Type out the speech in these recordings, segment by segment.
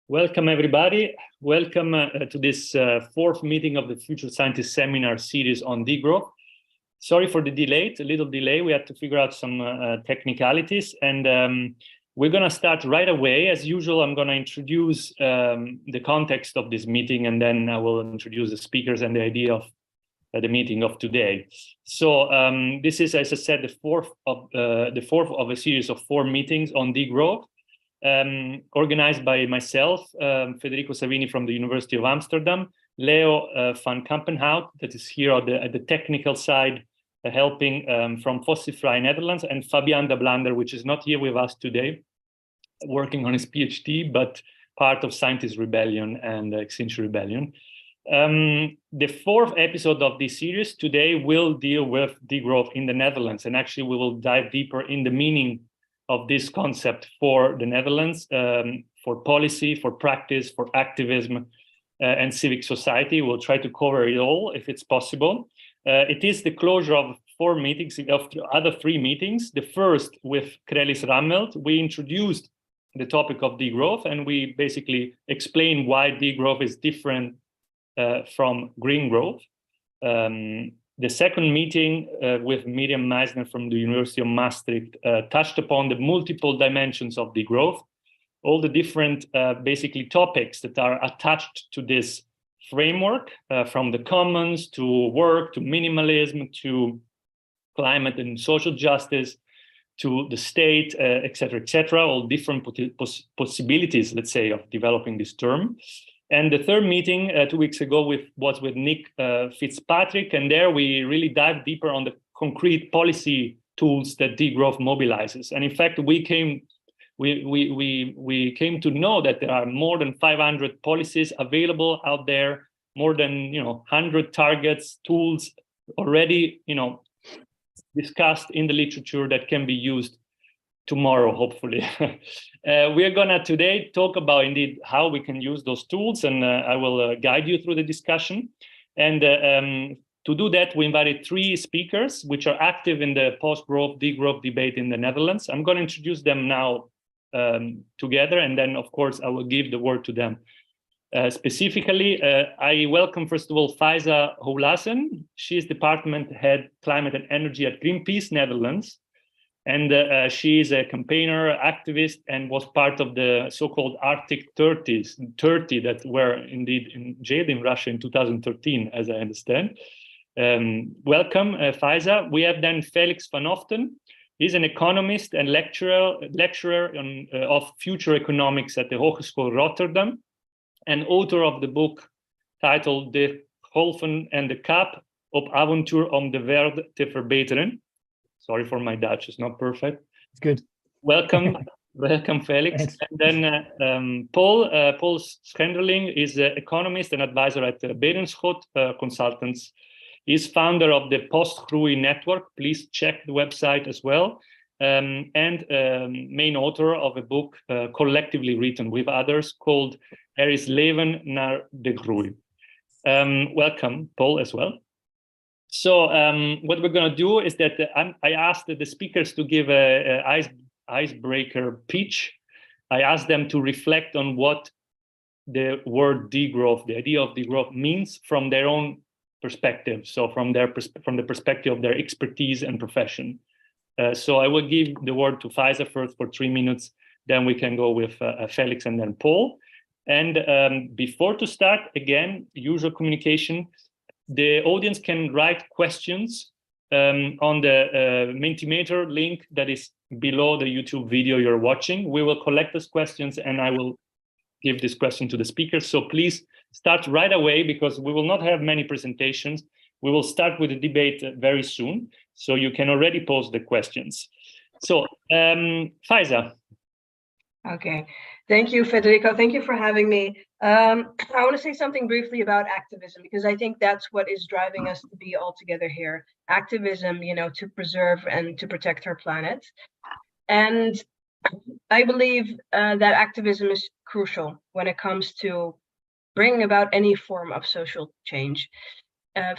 Welcome, everybody. Welcome to this fourth meeting of the Future Scientist Seminar series on degrowth. Sorry for the delay, a little delay. We had to figure out some technicalities, and we're going to start right away. As usual, I'm going to introduce the context of this meeting, and then I will introduce the speakers and the idea of the meeting of today. So this is, as I said, the fourth of a series of 4 meetings on degrowth. Organized by myself, Federico Savini from the University of Amsterdam, Leo van Kampenhout, that is here at the technical side, helping from Fossilfrij Netherlands, and Fabian de Blander, which is not here with us today, working on his PhD, but part of Scientist Rebellion and Extinction Rebellion. The 4th episode of this series today will deal with degrowth in the Netherlands, and actually we will dive deeper in the meaning of this concept for the Netherlands, for policy, for practice, for activism, and civic society. We'll try to cover it all if it's possible. It is the closure of 4 meetings, of the other 3 meetings. The first with Krelis Rammelt, we introduced the topic of degrowth, and we basically explained why degrowth is different from green growth. The second meeting with Miriam Meisner from the University of Maastricht touched upon the multiple dimensions of degrowth, all the different basically topics that are attached to this framework, from the commons to work, to minimalism, to climate and social justice, to the state, et cetera, all different possibilities, let's say, of developing this term. And the third meeting 2 weeks ago was with Nick Fitzpatrick, and there we really dived deeper on the concrete policy tools that degrowth mobilizes. And in fact, we came to know that there are more than 500 policies available out there, more than 100 targets, tools already discussed in the literature that can be used tomorrow, hopefully. We are gonna today talk about indeed how we can use those tools, and I will guide you through the discussion. And to do that, we invited 3 speakers which are active in the post-growth, degrowth debate in the Netherlands. I'm going to introduce them now together, and then of course I will give the word to them. Specifically, I welcome first of all Faiza Oulahsen. She is Department Head Climate and Energy at Greenpeace Netherlands. And she is a campaigner, activist, and was part of the so-called Arctic 30 that were indeed jailed in Russia in 2013, as I understand. Welcome, Faiza. We have then Felix van Hoften. He's an economist and lecturer of future economics at the Hogeschool Rotterdam, and author of the book titled De Golven en de Kaap op avontuur om de wereld te verbeteren. Sorry for my Dutch, it's not perfect. It's good. Welcome, Felix. Thanks. And then Paul Schenderling is an economist and advisor at Berenschot Consultants. He's founder of the Postgroei Network. Please check the website as well. And main author of a book collectively written with others called Er is leven naar de groei. Welcome, Paul, as well. So what we're going to do is that I asked the speakers to give a icebreaker pitch. I asked them to reflect on what the word degrowth, the idea of degrowth, means from their own perspective. So from the perspective of their expertise and profession. So I will give the word to Faiza first for 3 minutes. Then we can go with Felix and then Paul. And before to start, again, usual communication. The audience can write questions on the Mentimeter link that is below the YouTube video you're watching. We will collect those questions and I will give this question to the speakers. So please start right away because we will not have many presentations. We will start with the debate very soon. So you can already pose the questions. So Faiza. Okay, thank you, Federico. Thank you for having me. I want to say something briefly about activism, because I think that's what is driving us to be all together here. Activism, to preserve and to protect our planet. And I believe that activism is crucial when it comes to bringing about any form of social change.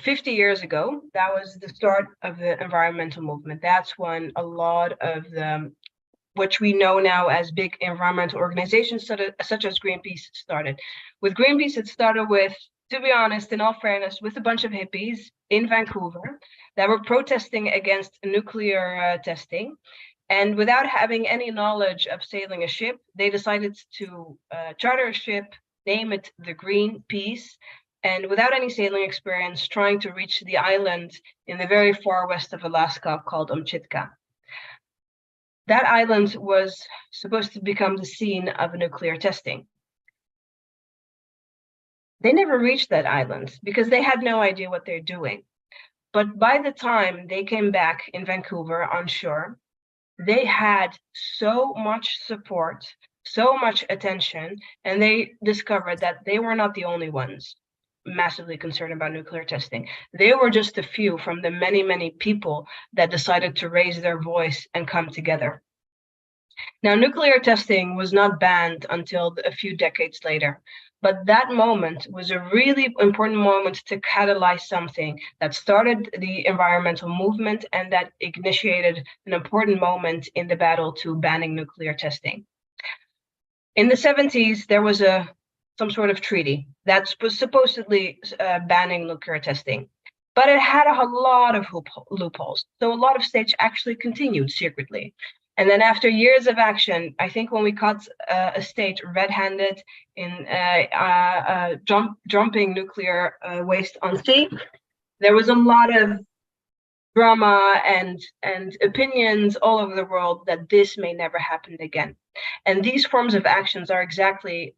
50 years ago, that was the start of the environmental movement. That's when a lot of the which we know now as big environmental organizations such as Greenpeace started. With Greenpeace, it started with, to be honest, in all fairness, with a bunch of hippies in Vancouver that were protesting against nuclear testing. And without having any knowledge of sailing a ship, they decided to charter a ship, name it the Greenpeace, and without any sailing experience, trying to reach the island in the very far west of Alaska called Omchitka. That island was supposed to become the scene of nuclear testing. They never reached that island because they had no idea what they're doing. But by the time they came back in Vancouver on shore, they had so much support, so much attention, and they discovered that they were not the only ones massively concerned about nuclear testing. They were just a few from the many, many people that decided to raise their voice and come together. Now, nuclear testing was not banned until a few decades later, but that moment was a really important moment to catalyze something that started the environmental movement and that initiated an important moment in the battle to banning nuclear testing. In the 70s, there was some sort of treaty that was supposedly banning nuclear testing, but it had a lot of loopholes. So a lot of states actually continued secretly. And then after years of action, I think when we caught a state red-handed in dumping nuclear waste on sea, there was a lot of drama and opinions all over the world that this may never happen again. And these forms of actions are exactly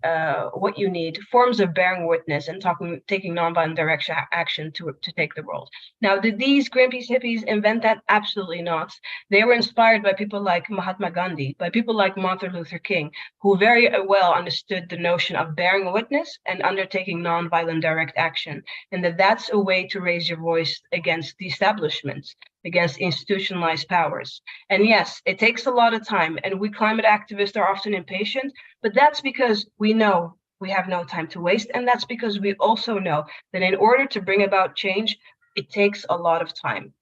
what you need, forms of bearing witness and taking nonviolent direct action to take the world. Now, did these Greenpeace hippies invent that? Absolutely not. They were inspired by people like Mahatma Gandhi, by people like Martin Luther King, who very well understood the notion of bearing witness and undertaking nonviolent direct action, and that's a way to raise your voice against the establishment, against institutionalized powers. And yes, it takes a lot of time, and we climate activists are often impatient, but that's because we know we have no time to waste, and that's because we also know that in order to bring about change, it takes a lot of time.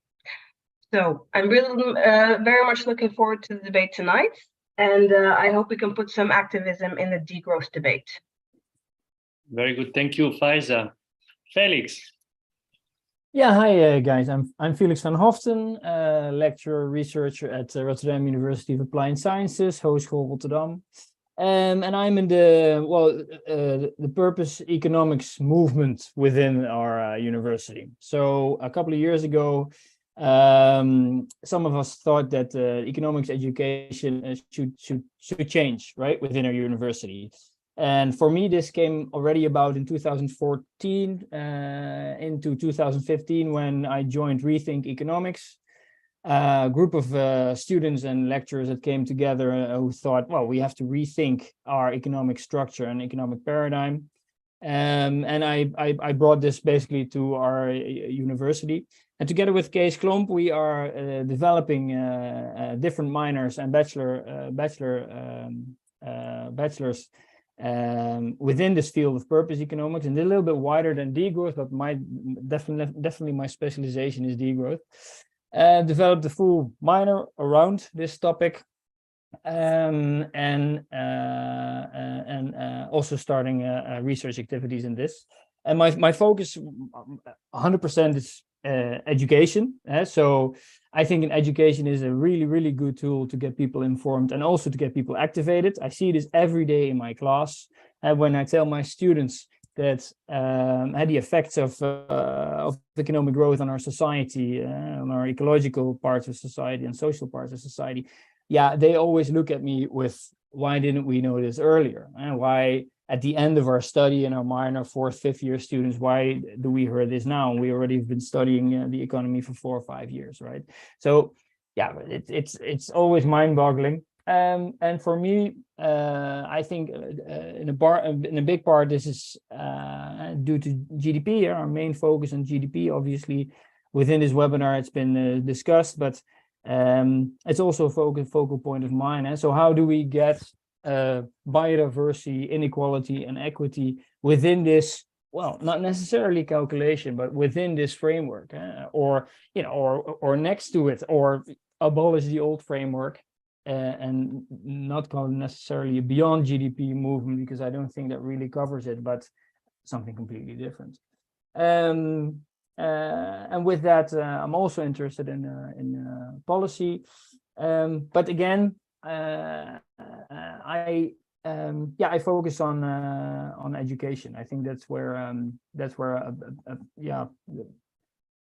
So I'm really very much looking forward to the debate tonight, and I hope we can put some activism in the degrowth debate. Very good, thank you, Faiza. Felix. Yeah, hi guys. I'm Felix van Hoften, lecturer, researcher at Rotterdam University of Applied Sciences, Hogeschool Rotterdam, and I'm in the purpose economics movement within our university. So a couple of years ago, some of us thought that economics education should change, right, within our university. And for me, this came already about in 2014 into 2015 when I joined Rethink Economics, a group of students and lecturers that came together who thought, well, we have to rethink our economic structure and economic paradigm. And I brought this basically to our university. And together with Kees Klomp, we are developing different minors and bachelors within this field of purpose economics, and a little bit wider than degrowth, but definitely my specialization is degrowth. Developed a full minor around this topic, and also starting research activities in this. And my focus 100% is education. So I think education is a really good tool to get people informed and also to get people activated. I see this every day in my class, and when I tell my students that the effects of economic growth on our society, on our ecological parts of society and social parts of society, yeah, they always look at me with, why didn't we know this earlier? And why at the end of our study in our minor, 4th, 5th year students, why do we hear this now? We already have been studying the economy for 4 or 5 years, right? So yeah, it's always mind-boggling. And for me, I think in a big part, this is due to GDP. Our main focus on GDP, obviously, within this webinar, it's been discussed, but it's also a focal point of mine. And so how do we get biodiversity, inequality, and equity within this, well, not necessarily calculation, but within this framework, or next to it, or abolish the old framework and not call it necessarily a beyond GDP movement, because I don't think that really covers it, but something completely different. And with that, I'm also interested in policy. But again, I focus on education. I think that's where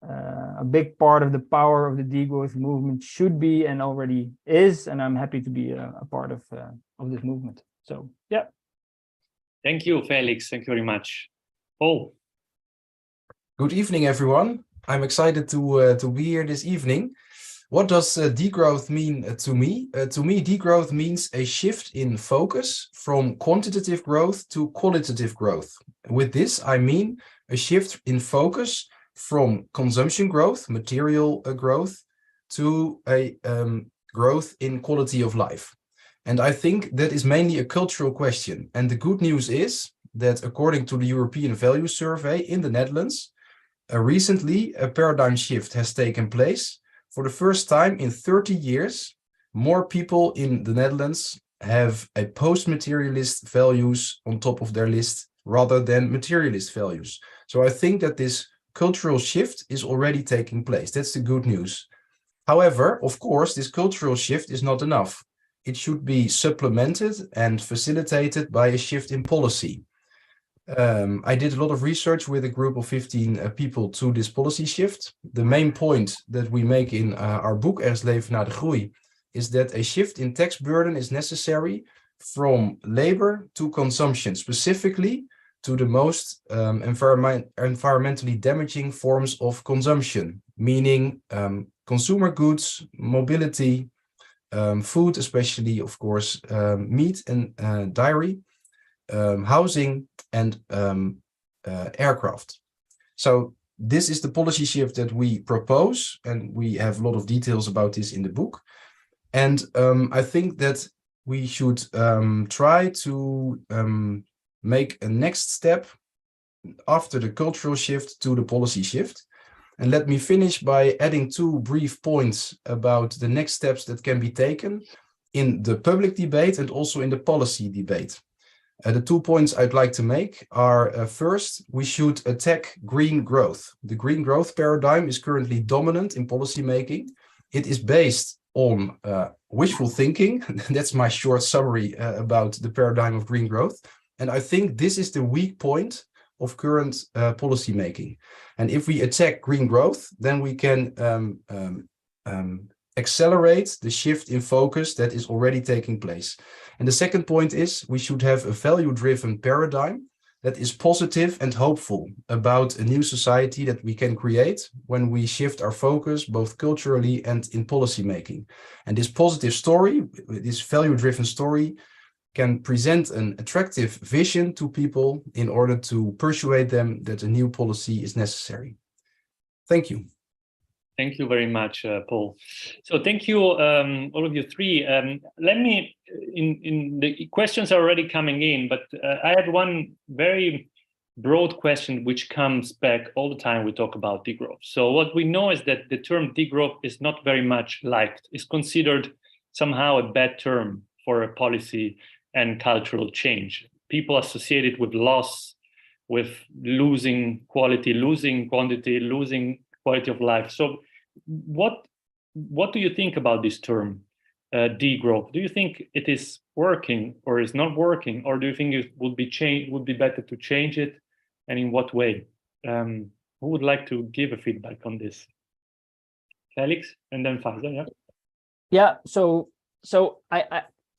a big part of the power of the degrowth movement should be and already is, and I'm happy to be a part of this movement. So yeah. Thank you, Felix. Thank you very much. Paul. Good evening, everyone. I'm excited to be here this evening. What does degrowth mean to me? To me, degrowth means a shift in focus from quantitative growth to qualitative growth. With this, I mean a shift in focus from consumption growth, material growth, to a growth in quality of life. And I think that is mainly a cultural question. And the good news is that according to the European Value Survey in the Netherlands, recently a paradigm shift has taken place. For the first time in 30 years, more people in the Netherlands have a post-materialist values on top of their list rather than materialist values. So I think that this cultural shift is already taking place. That's the good news. However, of course, this cultural shift is not enough. It should be supplemented and facilitated by a shift in policy. I did a lot of research with a group of 15 people to this policy shift. The main point that we make in our book, Er is leven na de groei, is that a shift in tax burden is necessary from labor to consumption, specifically to the most environmentally damaging forms of consumption, meaning consumer goods, mobility, food, especially, of course, meat and dairy, housing, and aircraft. So this is the policy shift that we propose, and we have a lot of details about this in the book. And I think that we should try to make a next step after the cultural shift to the policy shift. And let me finish by adding 2 brief points about the next steps that can be taken in the public debate and also in the policy debate. The 2 points I'd like to make are, first, we should attack green growth. The green growth paradigm is currently dominant in policymaking. It is based on wishful thinking. That's my short summary about the paradigm of green growth. And I think this is the weak point of current policymaking. And if we attack green growth, then we can accelerate the shift in focus that is already taking place. And the second point is we should have a value-driven paradigm that is positive and hopeful about a new society that we can create when we shift our focus both culturally and in policy making. And this positive story, this value-driven story, can present an attractive vision to people in order to persuade them that a new policy is necessary. Thank you. Thank you very much, Paul. So thank you, all of you three. Let me, in the questions are already coming in, but I had one very broad question which comes back all the time we talk about degrowth. So what we know is that the term degrowth is not very much liked. It's considered somehow a bad term for a policy and cultural change. People associate it with loss, with losing quality, losing quantity, losing quality of life. So what do you think about this term, degrowth? Do you think it is working or is not working, or do you think it would be better to change it, and in what way? Who would like to give a feedback on this? Felix, and then Faiza. Yeah. Yeah.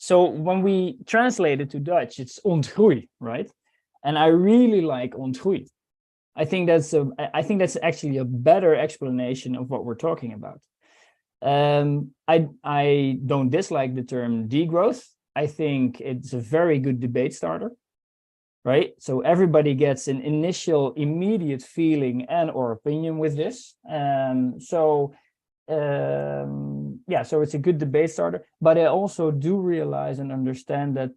So when we translate it to Dutch, it's ontgroei, right? And I really like ontgroei. I think that's actually a better explanation of what we're talking about. I don't dislike the term degrowth. I think it's a very good debate starter, right? So everybody gets an initial immediate feeling and or opinion with this. So it's a good debate starter, but I also do realize and understand that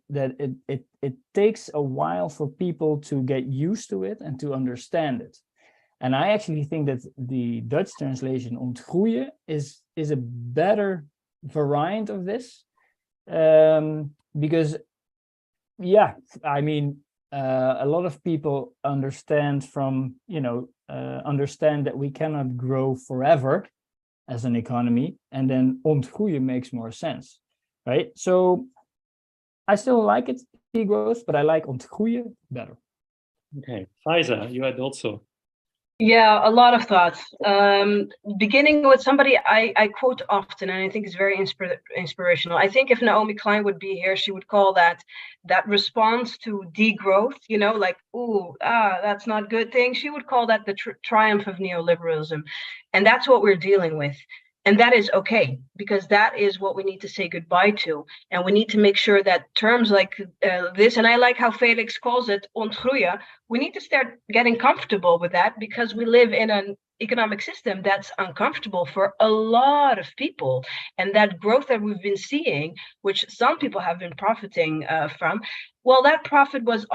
it takes a while for people to get used to it and to understand it. And I actually think that the Dutch translation ontgroeien is a better variant of this, Because, yeah, I mean, a lot of people understand that we cannot grow forever as an economy, and then ontgroeien makes more sense, right? So I still like it, degrowth, but I like ontgroeien better. Okay, Faiza, you had also. Yeah, a lot of thoughts. Beginning with somebody I quote often, and I think is very inspirational. I think if Naomi Klein would be here, she would call that response to degrowth, like, ooh, that's not good thing. She would call that the triumph of neoliberalism. And that's what we're dealing with. And that is okay, because that is what we need to say goodbye to. And we need to make sure that terms like this, and I like how Felix calls it, ontgroeien, we need to start getting comfortable with that, because we live in an economic system that's uncomfortable for a lot of people. And that growth that we've been seeing, which some people have been profiting from, well, that profit is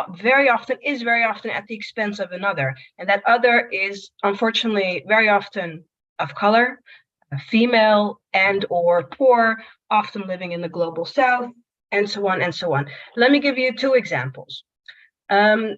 very often at the expense of another. And that other is, unfortunately, very often of color, female and or poor, often living in the global south, and so on and so on. Let me give you two examples. A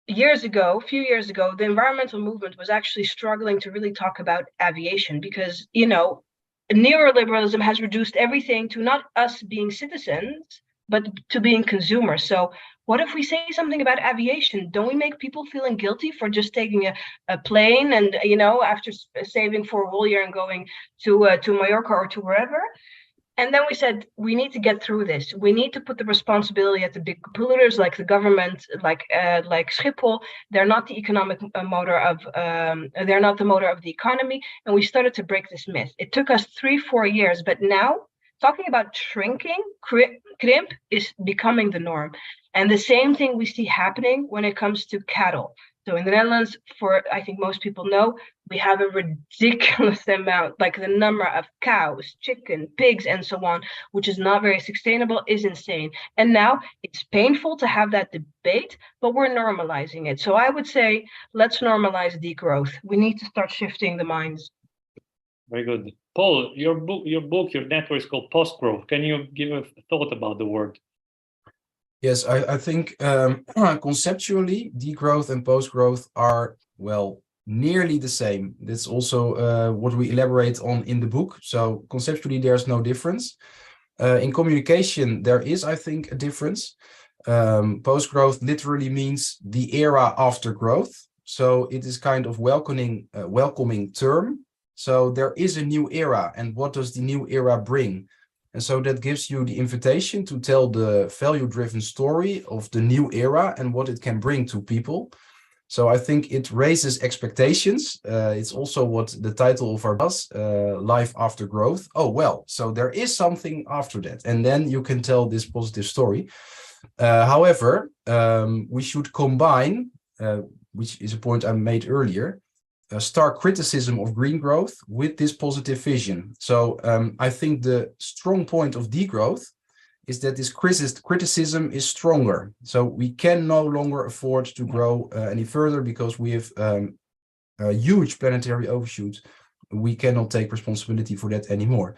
few years ago, the environmental movement was actually struggling to really talk about aviation, because, neoliberalism has reduced everything to not us being citizens, but to being consumers. So what if we say something about aviation? Don't we make people feeling guilty for just taking a plane and, after saving for a whole year and going to Mallorca or to wherever? And then we said, we need to get through this. We need to put the responsibility at the big polluters, like the government, like Schiphol. They're not the economic motor of, they're not the motor of the economy. And we started to break this myth. It took us 3-4 years, but now talking about shrinking, crimp is becoming the norm. And the same thing we see happening when it comes to cattle. So in the Netherlands, I think most people know, we have a ridiculous amount, like the number of cows, chicken, pigs, and so on, which is not very sustainable, is insane. And now it's painful to have that debate, but we're normalizing it. So I would say, let's normalize degrowth. We need to start shifting the minds. Very good. Paul, your network is called Postgrowth. Can you give a thought about the word? Yes, I think conceptually, degrowth and postgrowth are, well, nearly the same. That's also what we elaborate on in the book. So conceptually, there's no difference. In communication, there is, I think, a difference. Postgrowth literally means the era after growth. So it is kind of welcoming term. So there is a new era, and what does the new era bring? And so that gives you the invitation to tell the value-driven story of the new era and what it can bring to people. So I think it raises expectations. It's also what the title of our does, Life After Growth. Oh, well, so there is something after that. And then you can tell this positive story. However, we should combine, which is a point I made earlier, stark criticism of green growth with this positive vision. So I think the strong point of degrowth is that this criticism is stronger. So we can no longer afford to grow any further because we have a huge planetary overshoot. We cannot take responsibility for that anymore.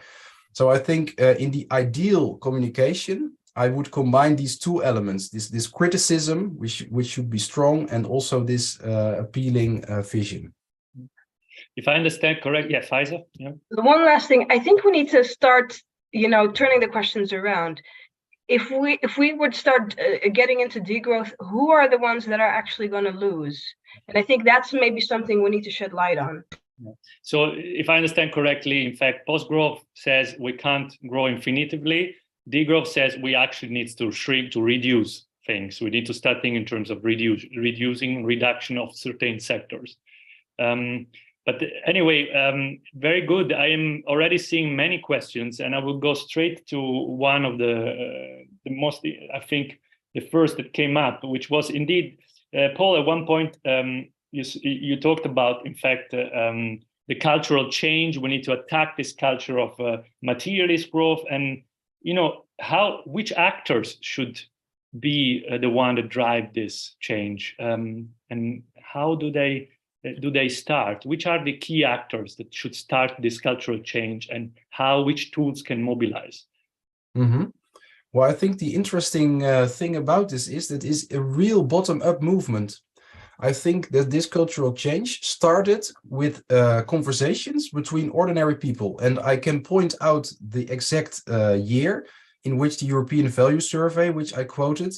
So I think in the ideal communication, I would combine these two elements, this criticism, which should be strong, and also this appealing vision. If I understand correct, yeah, Faiza. Yeah. The one last thing, I think we need to start, turning the questions around. If we would start getting into degrowth, who are the ones that are actually going to lose? And I think that's maybe something we need to shed light on. So if I understand correctly, in fact, postgrowth says we can't grow infinitively. Degrowth says we actually need to shrink, to reduce things. We need to start thinking in terms of reduction of certain sectors. But anyway, very good. I am already seeing many questions, and I will go straight to one of the most, I think, the first that came up, which was indeed, Paul, at one point, you talked about, in fact, the cultural change. We need to attack this culture of materialist growth, and which actors should be the one that drive this change, and how do they start? Which are the key actors that should start this cultural change, and which tools can mobilize? Mm-hmm. Well, I think the interesting thing about this is that it's a real bottom-up movement. I think that this cultural change started with conversations between ordinary people. And I can point out the exact year in which the European Value Survey, which I quoted,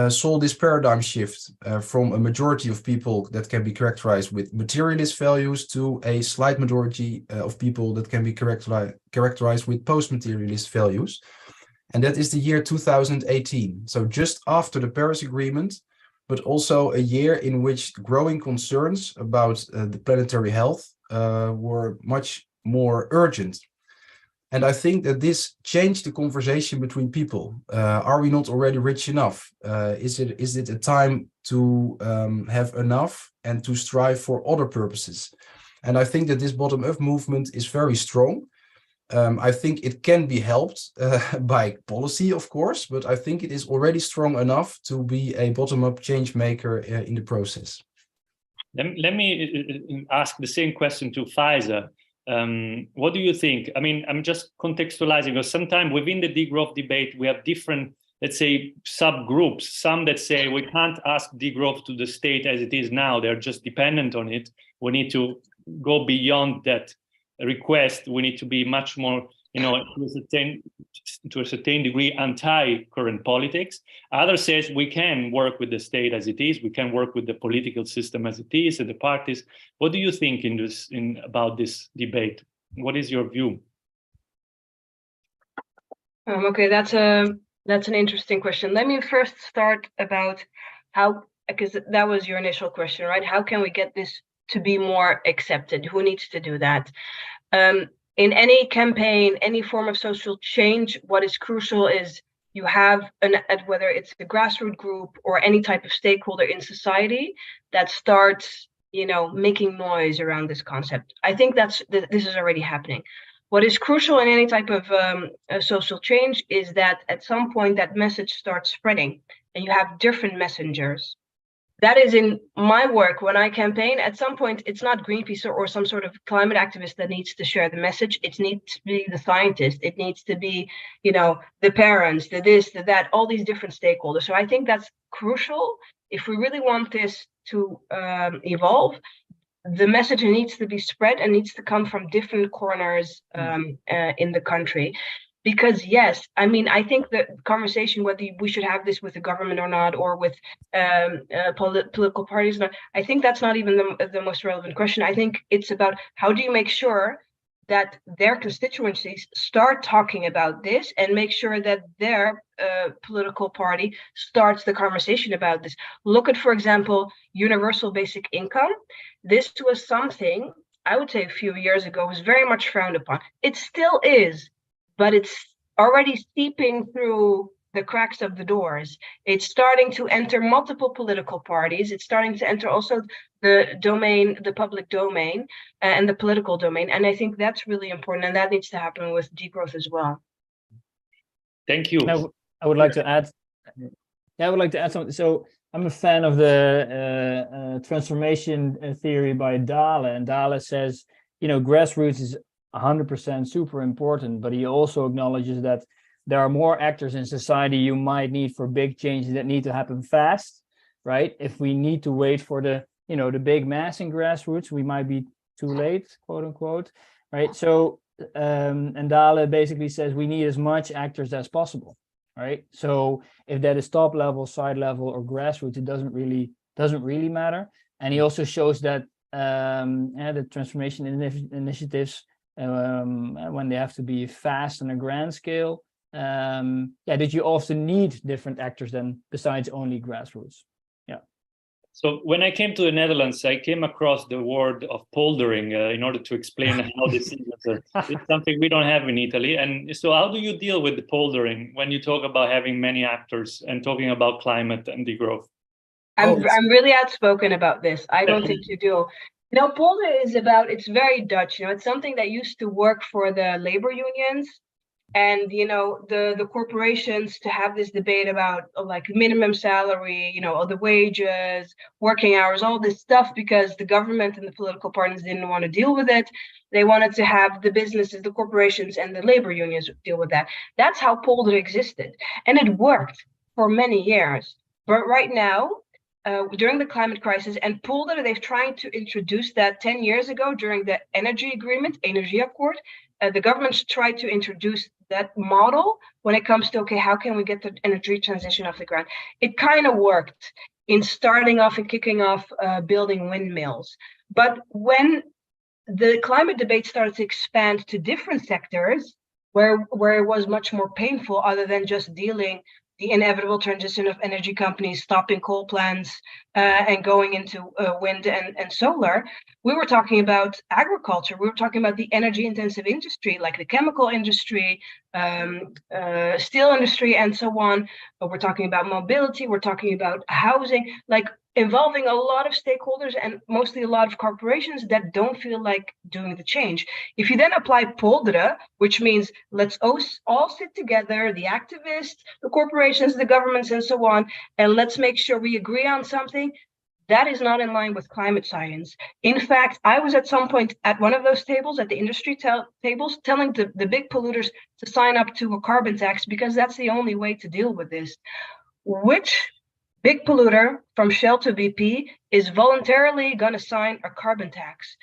saw this paradigm shift from a majority of people that can be characterized with materialist values to a slight majority of people that can be characterized with post-materialist values. And that is the year 2018. So just after the Paris Agreement, but also a year in which growing concerns about the planetary health were much more urgent. And I think that this changed the conversation between people. Are we not already rich enough? Is it a time to have enough and to strive for other purposes? And I think that this bottom-up movement is very strong. I think it can be helped by policy, of course, but I think it is already strong enough to be a bottom-up change maker in the process. Let me ask the same question to Faiza. What do you think? I mean, I'm just contextualizing, because sometimes within the degrowth debate, we have different, let's say, subgroups. Some that say we can't ask degrowth to the state as it is now. They're just dependent on it. We need to go beyond that request. We need to be much more, to a certain degree, anti-current politics. Others says we can work with the state as it is. We can work with the political system as it is, and the parties. What do you think about this debate? What is your view? Okay, that's an interesting question. Let me first start about how, because that was your initial question, right? How can we get this to be more accepted? Who needs to do that? In any campaign, any form of social change, what is crucial is you have whether it's a grassroots group or any type of stakeholder in society that starts, making noise around this concept. I think this is already happening. What is crucial in any type of social change is that at some point that message starts spreading and you have different messengers. That is in my work when I campaign. At some point, it's not Greenpeace or some sort of climate activist that needs to share the message. It needs to be the scientist. It needs to be, the parents, the this, the that, all these different stakeholders. So I think that's crucial. If we really want this to evolve, the message needs to be spread and needs to come from different corners in the country. Because yes, I mean, I think the conversation, whether we should have this with the government or not, or with political parties, I think that's not even the most relevant question. I think it's about how do you make sure that their constituencies start talking about this and make sure that their political party starts the conversation about this. Look at, for example, universal basic income. This was something, I would say a few years ago, was very much frowned upon. It still is. But it's already seeping through the cracks of the doors. It's starting to enter multiple political parties. It's starting to enter also the public domain and the political domain. And I think that's really important. And that needs to happen with degrowth as well. Thank you. I would like to add. Yeah, I would like to add something. So I'm a fan of the transformation theory by Dahle. And Dahle says, grassroots is 100% super important, but he also acknowledges that there are more actors in society you might need for big changes that need to happen fast, right? If we need to wait for the big mass in grassroots, we might be too late, quote unquote, right? So, and Dahle basically says we need as much actors as possible, right? So if that is top level, side level, or grassroots, it doesn't really matter. And he also shows that the transformation initiatives, when they have to be fast on a grand scale, that you often need different actors than besides only grassroots. Yeah. So when I came to the Netherlands, I came across the word of poldering in order to explain how this is. It's something we don't have in Italy. And so how do you deal with the poldering when you talk about having many actors and talking about climate and degrowth? I'm really outspoken about this. I don't think you do. Polder is it's very Dutch. It's something that used to work for the labor unions. And the corporations to have this debate about like minimum salary, the wages, working hours, all this stuff, because the government and the political parties didn't want to deal with it. They wanted to have the businesses, the corporations, and the labor unions deal with that. That's how polder existed, and it worked for many years. But right now, during the climate crisis, and polder, they've tried to introduce that 10 years ago during the energy agreement, Energieakkoord. The governments tried to introduce that model when it comes to, okay, how can we get the energy transition off the ground? It kind of worked in starting off and kicking off building windmills. But when the climate debate started to expand to different sectors where it was much more painful, other than just dealing the inevitable transition of energy companies stopping coal plants and going into wind and solar, we were talking about agriculture. We were talking about the energy intensive industry, like the chemical industry, steel industry, and so on. But we're talking about mobility. We're talking about housing, like involving a lot of stakeholders and mostly a lot of corporations that don't feel like doing the change. If you then apply polderen, which means let's all sit together, the activists, the corporations, the governments, and so on, and let's make sure we agree on something, that is not in line with climate science. In fact, I was at some point at one of those tables, at the industry tables, telling the big polluters to sign up to a carbon tax, because that's the only way to deal with this. Which big polluter, from Shell to BP, is voluntarily going to sign a carbon tax?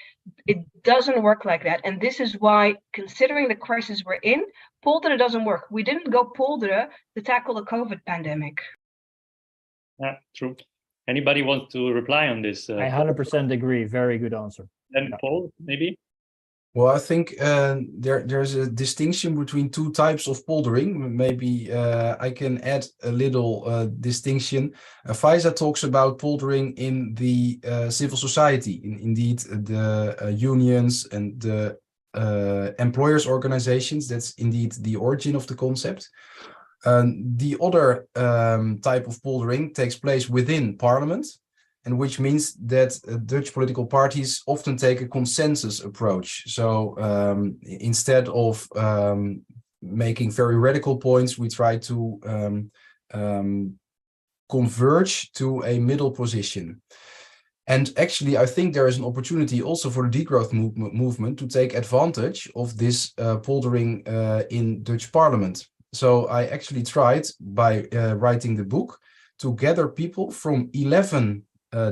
It doesn't work like that. And this is why, considering the crisis we're in, polderen doesn't work. We didn't go polderen to tackle the COVID pandemic. Yeah, true. Anybody wants to reply on this? I 100% agree. Very good answer. And Paul, maybe? Well, I think there's a distinction between two types of poldering. Maybe I can add a little distinction. Faiza talks about poldering in the civil society, indeed the unions and the employers' organizations. That's indeed the origin of the concept. The other type of poldering takes place within Parliament, and which means that Dutch political parties often take a consensus approach. So instead of making very radical points, we try to converge to a middle position. And actually, I think there is an opportunity also for the degrowth movement to take advantage of this poldering in Dutch Parliament. So I actually tried, by writing the book, to gather people from 11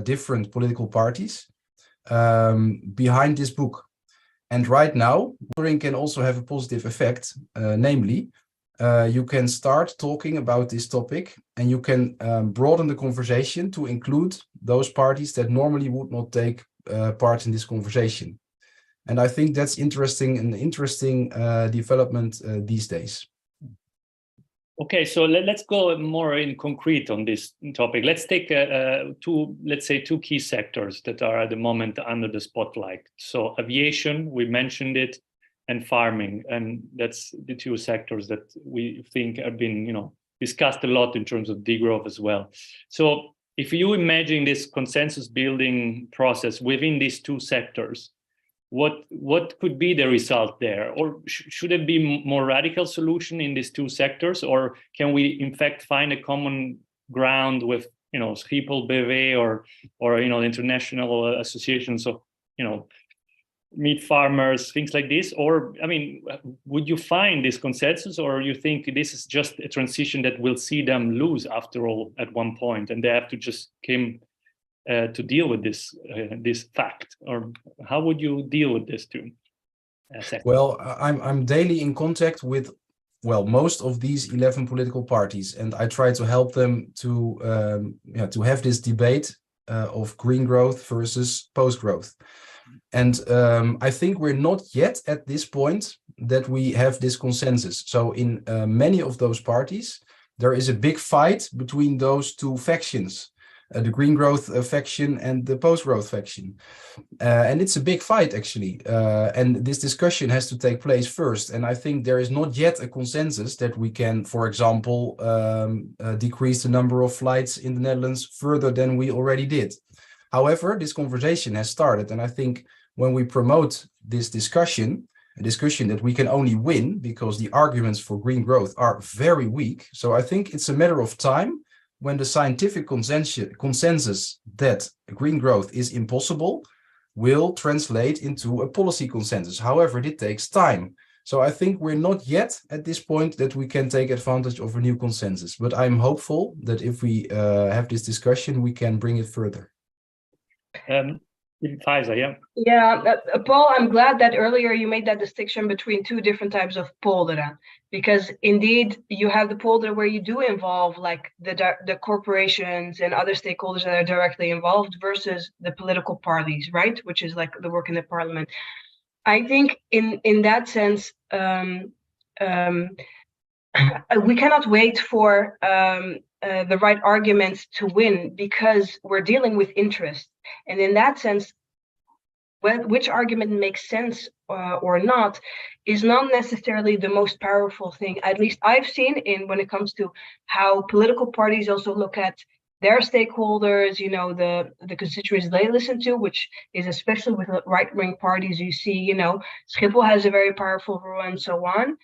different political parties behind this book. And right now, poldering can also have a positive effect. Namely, you can start talking about this topic, and you can broaden the conversation to include those parties that normally would not take part in this conversation. And I think that's interesting, an interesting development these days. Okay, so let's go more in concrete on this topic. Let's take two key sectors that are at the moment under the spotlight. So aviation, we mentioned it, and farming, and that's the two sectors that we think have been, discussed a lot in terms of degrowth as well. So if you imagine this consensus building process within these two sectors, what could be the result there? Or should it be more radical solution in these two sectors? Or can we in fact find a common ground with, Schiphol, BV or international associations of, meat farmers, things like this? Or, would you find this consensus, or you think this is just a transition that will see them lose after all at one point, and they have to just come to deal with this fact? Or how would you deal with this too? Well, I'm daily in contact with most of these 11 political parties, and I try to help them to have this debate of green growth versus post growth. And I think we're not yet at this point that we have this consensus. So in many of those parties, there is a big fight between those two factions. The green growth faction and the post-growth faction. And it's a big fight, actually. And this discussion has to take place first. And I think there is not yet a consensus that we can, for example, decrease the number of flights in the Netherlands further than we already did. However, this conversation has started. And I think when we promote this discussion, a discussion that we can only win because the arguments for green growth are very weak. So I think it's a matter of time when the scientific consensus that green growth is impossible will translate into a policy consensus. However, it takes time. So I think we're not yet at this point that we can take advantage of a new consensus, but I'm hopeful that if we have this discussion, we can bring it further. Faiza, yeah. Yeah, Paul, I'm glad that earlier you made that distinction between two different types of polderen, because indeed you have the polder where you do involve like the corporations and other stakeholders that are directly involved versus the political parties, right? Which is like the work in the parliament. I think in that sense, we cannot wait for the right arguments to win because we're dealing with interest. And in that sense, which argument makes sense or not is not necessarily the most powerful thing. At least I've seen when it comes to how political parties also look at their stakeholders, you know, the constituents they listen to, which is especially with right-wing parties, you see, you know, Schiphol has a very powerful role and so on.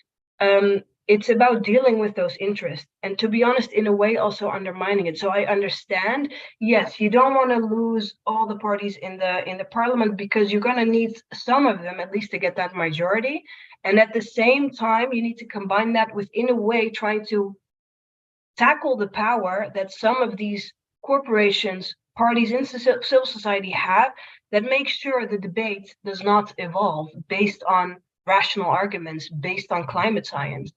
It's about dealing with those interests and, to be honest, in a way also undermining it. So I understand, yes, you don't want to lose all the parties in the parliament because you're going to need some of them at least to get that majority. And at the same time, you need to combine that with, in a way, trying to tackle the power that some of these corporations, parties in civil society have that makes sure the debate does not evolve based on rational arguments, based on climate science.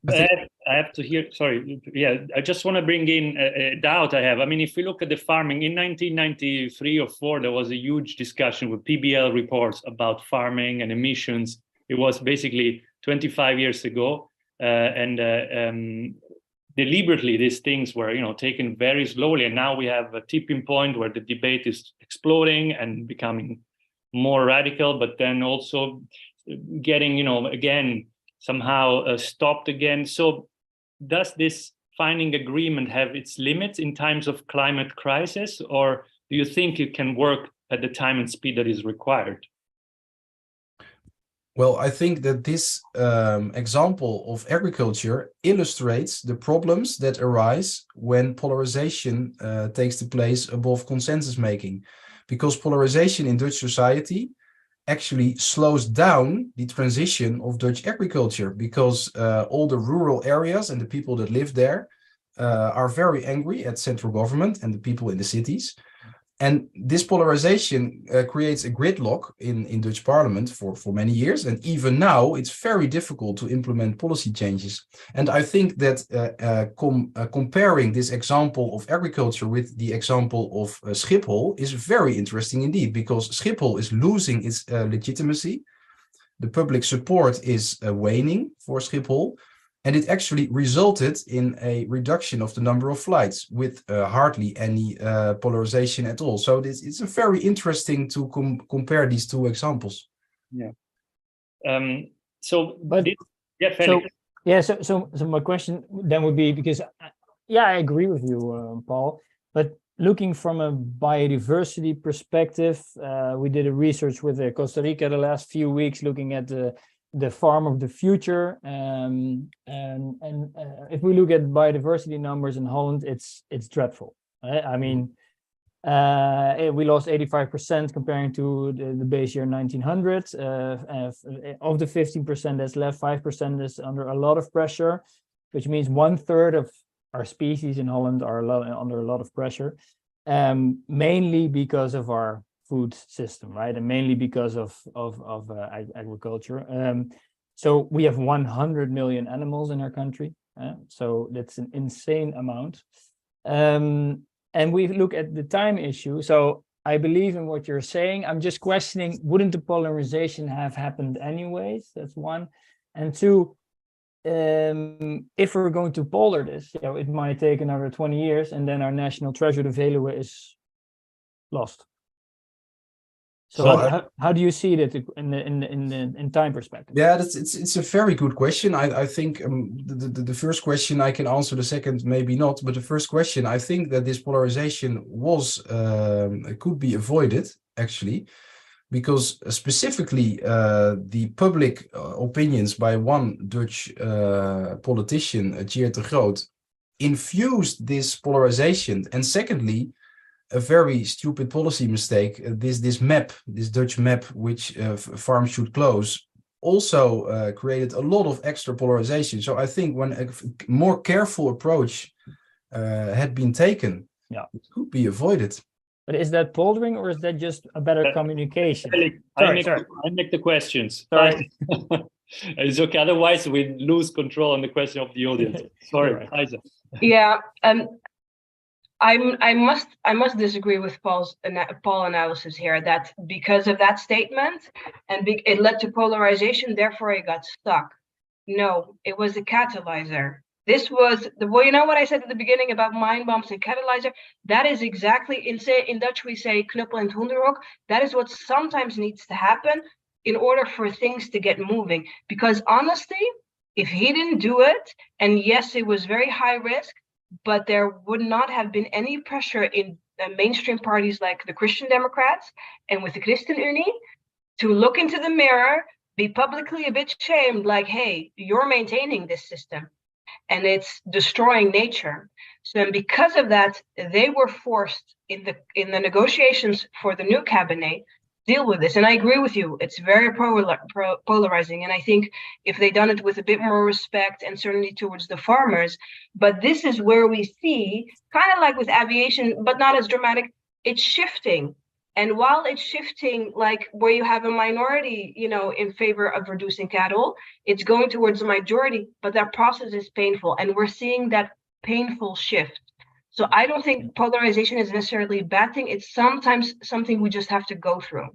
I have to hear, sorry, yeah, I just want to bring in a doubt I have. I mean, if we look at the farming, in 1993 or 4, there was a huge discussion with PBL reports about farming and emissions. It was basically 25 years ago. Deliberately, these things were, you know, taken very slowly. And now we have a tipping point where the debate is exploding and becoming more radical, but then also getting, you know, again, somehow stopped again. So does this finding agreement have its limits in times of climate crisis, or do you think it can work at the time and speed that is required? Well, I think that this example of agriculture illustrates the problems that arise when polarization takes the place above consensus making, because polarization in Dutch society actually slows down the transition of Dutch agriculture, because all the rural areas and the people that live there are very angry at central government and the people in the cities. And this polarization creates a gridlock in Dutch parliament for many years. And even now, it's very difficult to implement policy changes. And I think that comparing this example of agriculture with the example of Schiphol is very interesting indeed, because Schiphol is losing its legitimacy. The public support is waning for Schiphol. And it actually resulted in a reduction of the number of flights with hardly any polarization at all. So it's a very interesting to compare these two examples. Yeah. So my question then would be, because yeah, I agree with you, Paul, but looking from a biodiversity perspective, we did a research with Costa Rica the last few weeks looking at the farm of the future, and if we look at biodiversity numbers in Holland, it's dreadful. Right? I mean, we lost 85% comparing to the base year 1900. Of the 15% that's left, 5% is under a lot of pressure, which means 1/3 of our species in Holland are under a lot of pressure, mainly because of our food system, right? And mainly because of agriculture. So we have 100 million animals in our country. So that's an insane amount. And we look at the time issue. So I believe in what you're saying. I'm just questioning, wouldn't the polarization have happened anyways? That's one. And two, if we're going to polar this, you know, it might take another 20 years and then our national treasure, the Veluwe, is lost. So how do you see that in time perspective? Yeah, it's a very good question. I think the first question I can answer, the second maybe not. But the first question, I think that this polarization could be avoided actually, because specifically the public opinions by one Dutch politician, Geert de Groot, infused this polarization. And secondly, a very stupid policy mistake, this Dutch map, which farms should close, also created a lot of extra polarization. So I think when a more careful approach had been taken, it could be avoided. But is that poldering or is that just a better communication? I make the questions. Sorry. It's okay. Otherwise, we lose control on the question of the audience. Sorry, Faiza. Yeah, I must disagree with Paul's analysis here. That because of that statement, and it led to polarization, therefore it got stuck. No, it was a catalyzer. This was you know what I said at the beginning about mind bombs and catalyzer? That is exactly, in Dutch we say knuppel en hoenderhok. That is what sometimes needs to happen in order for things to get moving. Because honestly, if he didn't do it, and yes, it was very high risk, but there would not have been any pressure in mainstream parties like the Christian Democrats and with the ChristenUnie to look into the mirror, be publicly a bit shamed, like, hey, you're maintaining this system and it's destroying nature. So because of that, they were forced in the negotiations for the new cabinet deal with this. And I agree with you, it's very polarizing. And I think if they done it with a bit more respect and certainly towards the farmers, but this is where we see, kind of like with aviation, but not as dramatic, it's shifting. And while it's shifting, like where you have a minority, in favor of reducing cattle, it's going towards the majority, but that process is painful. And we're seeing that painful shift. So I don't think polarization is necessarily a bad thing. It's sometimes something we just have to go through.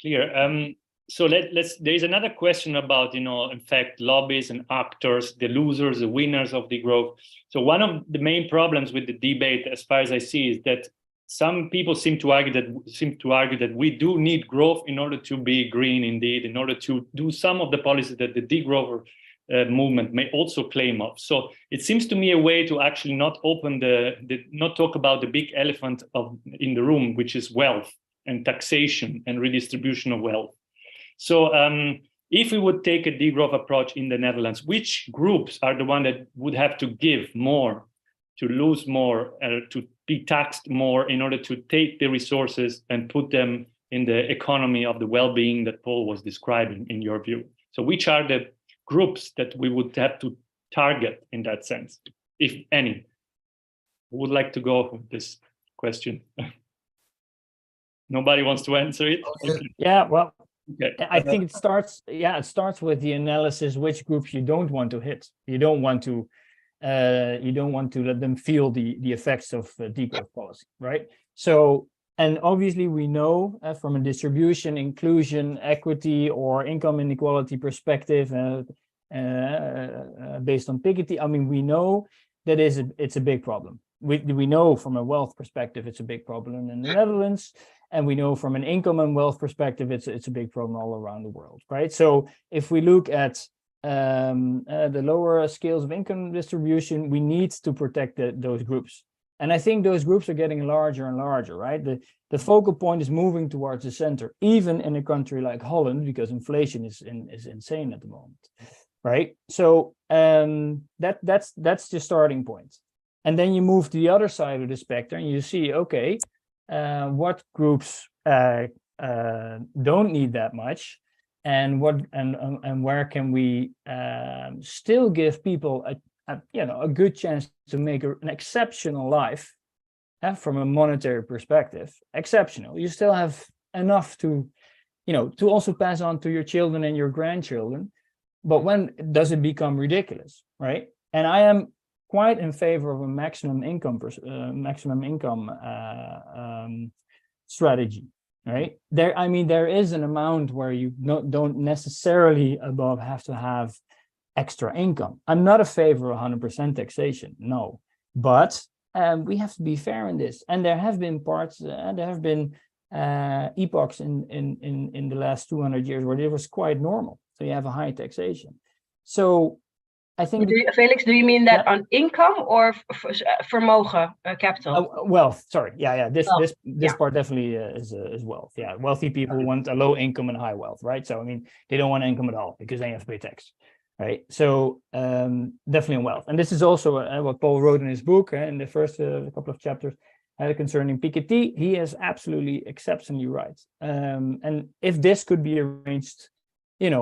Clear. So there's another question about, in fact, lobbies and actors, the losers, the winners of degrowth. So one of the main problems with the debate, as far as I see, is that some people seem to argue that we do need growth in order to be green, indeed, in order to do some of the policies that the degrowth movement may also claim of. So it seems to me a way to actually not open not talk about the big elephant in the room, which is wealth and taxation and redistribution of wealth. So if we would take a degrowth approach in the Netherlands, which groups are the ones that would have to give more, to lose more, to be taxed more in order to take the resources and put them in the economy of the well-being that Paul was describing, in your view? So which are the groups that we would have to target in that sense, if any? Who would like to go with this question? Nobody wants to answer it? Okay. Yeah, well, okay. I think it starts with the analysis which groups you don't want to hit. You don't want to let them feel the effects of degrowth policy, right? So, and obviously we know from a distribution, inclusion, equity, or income inequality perspective, based on Piketty, I mean, we know that it's a big problem. We know from a wealth perspective it's a big problem in the Netherlands, and we know from an income and wealth perspective it's a big problem all around the world, right? So if we look at the lower scales of income distribution, we need to protect those groups. And I think those groups are getting larger and larger, right? The focal point is moving towards the center, even in a country like Holland, because inflation is insane at the moment, right? So that's the starting point. And then you move to the other side of the spectrum and you see, okay, what groups don't need that much, and where can we still give people a good chance to make an exceptional life, from a monetary perspective, exceptional. You still have enough to also pass on to your children and your grandchildren. But when does it become ridiculous, right? And I am quite in favor of a maximum income strategy, right? There is an amount where you don't necessarily above have to have extra income. I'm not a favor of 100% taxation, no, but we have to be fair in this. And there have been epochs in the last 200 years where it was quite normal. So you have a high taxation. So I think Felix, do you mean that on income or vermogen, capital? Wealth. Sorry. Yeah. This part definitely is wealth. Yeah, wealthy people want a low income and high wealth, right? So I mean, they don't want income at all because they have to pay tax, right? So definitely on wealth, and this is also what Paul wrote in his book in the first couple of chapters concerning Piketty. He is absolutely exceptionally right. And if this could be arranged,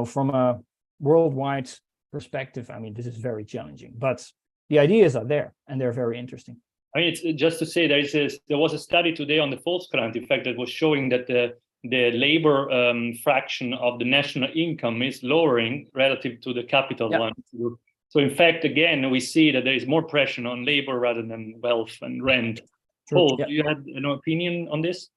from a worldwide perspective, I mean, this is very challenging, but the ideas are there and they're very interesting. I mean, it's just to say there was a study today on the Volkskrant, in fact, that was showing that the labor fraction of the national income is lowering relative to the capital one. So in fact, again, we see that there is more pressure on labor rather than wealth and rent. Paul, do you have an opinion on this?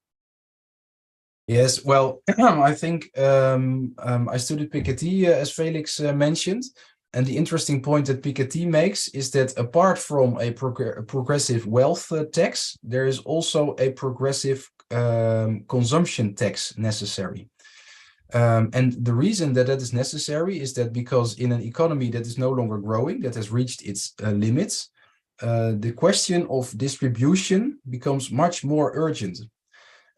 Yes, well, I think I studied Piketty, as Felix mentioned, and the interesting point that Piketty makes is that apart from a progressive wealth tax, there is also a progressive consumption tax necessary. And the reason that is necessary is that because in an economy that is no longer growing, that has reached its limits, the question of distribution becomes much more urgent.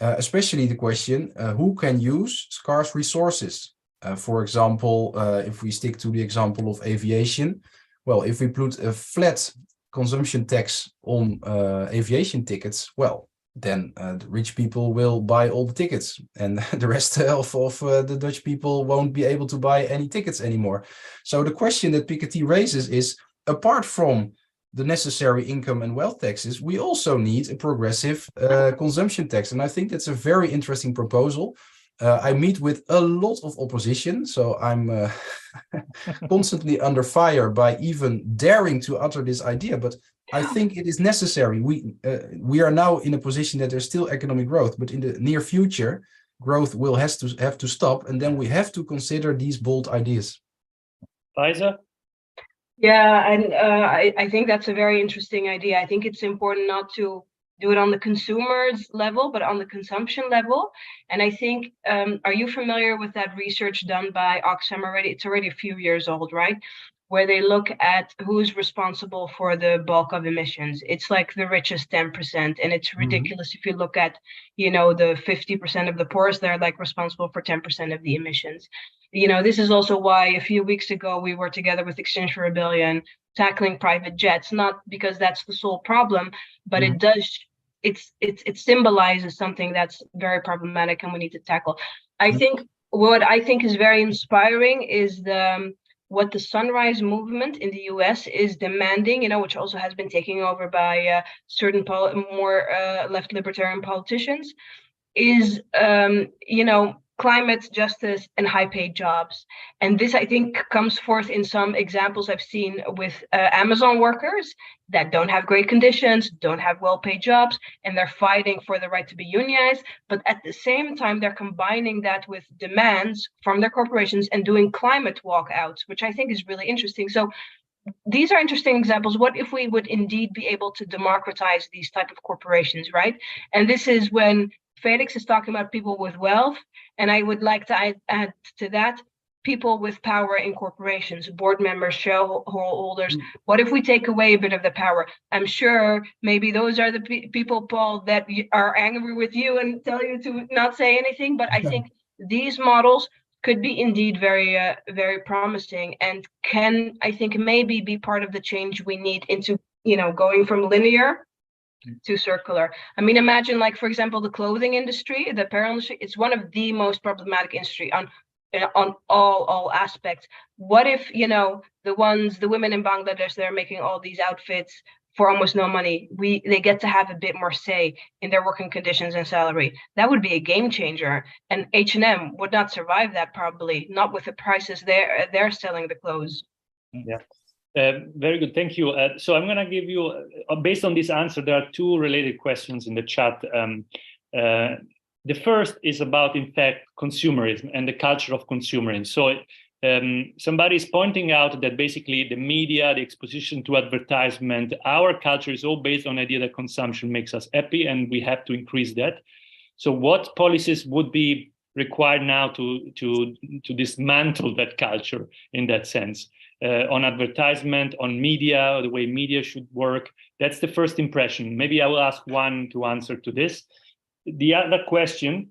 Especially the question, who can use scarce resources? For example, if we stick to the example of aviation, well, if we put a flat consumption tax on aviation tickets, well, then the rich people will buy all the tickets, and the rest of the Dutch people won't be able to buy any tickets anymore. So the question that Piketty raises is, apart from the necessary income and wealth taxes, we also need a progressive consumption tax. And I think that's a very interesting proposal. I meet with a lot of opposition, so I'm constantly under fire by even daring to utter this idea. But I think it is necessary. We are now in a position that there's still economic growth, but in the near future, growth will have to stop, and then we have to consider these bold ideas. Faiza? Yeah, and I think that's a very interesting idea. I think it's important not to do it on the consumer's level, but on the consumption level. And I think, are you familiar with that research done by Oxfam already? It's already a few years old, right? Where they look at who's responsible for the bulk of emissions. It's like the richest 10%. And it's ridiculous if you look at, the 50% of the poorest, they're like responsible for 10% of the emissions. This is also why a few weeks ago we were together with Exchange for a Billion tackling private jets, not because that's the sole problem, but it symbolizes something that's very problematic and we need to tackle. I think what I think is very inspiring is what the Sunrise Movement in the US is demanding, which also has been taken over by certain more left libertarian politicians, is climate justice and high-paid jobs. And this, I think, comes forth in some examples I've seen with Amazon workers that don't have great conditions, don't have well-paid jobs, and they're fighting for the right to be unionized. But at the same time, they're combining that with demands from their corporations and doing climate walkouts, which I think is really interesting. So these are interesting examples. What if we would indeed be able to democratize these type of corporations, right? And this is when Felix is talking about people with wealth, and I would like to add to that people with power in corporations, board members, shareholders. What if we take away a bit of the power? I'm sure maybe those are the people, Paul, that are angry with you and tell you to not say anything. But I think these models could be indeed very, very promising, and can, I think, maybe be part of the change we need into, going from linear to circular. I mean, imagine, like, for example, the clothing industry, the apparel industry, it's one of the most problematic industry on all aspects. What if, the women in Bangladesh, they're making all these outfits for almost no money, they get to have a bit more say in their working conditions and salary? That would be a game changer. And H&M would not survive that, probably not with the prices they're selling the clothes. Yeah. Very good, thank you. So I'm going to give you, based on this answer, there are two related questions in the chat. The first is about, in fact, consumerism and the culture of consumerism. So somebody is pointing out that basically the media, the exposition to advertisement, our culture is all based on the idea that consumption makes us happy, and we have to increase that. So what policies would be required now to dismantle that culture in that sense? on advertisement, on media, or the way media should work. That's the first impression. Maybe I will ask one to answer to this. The other question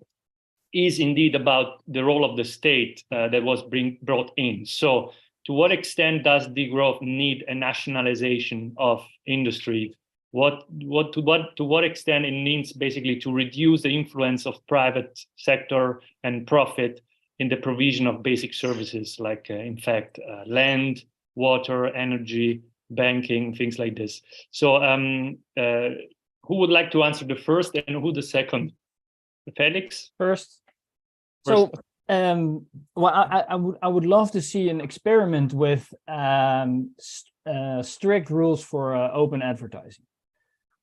is indeed about the role of the state that was brought in. So to what extent does degrowth need a nationalization of industry? To what extent it needs basically to reduce the influence of private sector and profit in the provision of basic services like, in fact, land, water, energy, banking, things like this. So who would like to answer the first and who the second? Felix? First. So, well, I would love to see an experiment with strict rules for open advertising,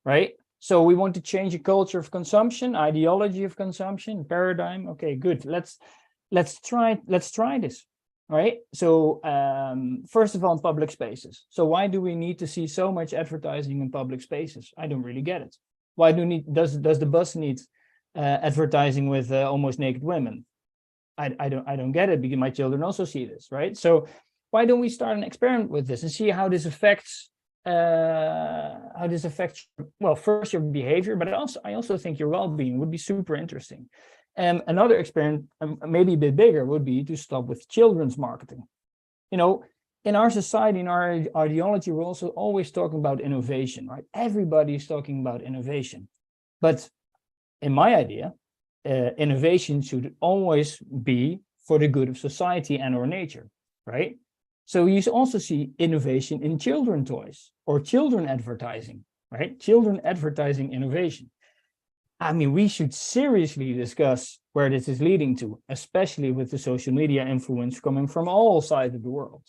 right? So we want to change a culture of consumption, ideology of consumption, paradigm. Okay, good. Let's try this, right? So first of all, in public spaces. So why do we need to see so much advertising in public spaces? I don't really get it. Why does the bus need advertising with almost naked women? I don't get it, because my children also see this, right? So why don't we start an experiment with this and see how this affects well, first your behavior, but I also think your well-being would be super interesting. Another experiment, maybe a bit bigger, would be to stop with children's marketing. You know, in our society, in our ideology, we're also always talking about innovation, right? Everybody's talking about innovation, but in my idea, innovation should always be for the good of society and our nature, right? So you also see innovation in children toys or children advertising, right? Children advertising innovation. I mean, we should seriously discuss where this is leading to, especially with the social media influence coming from all sides of the world,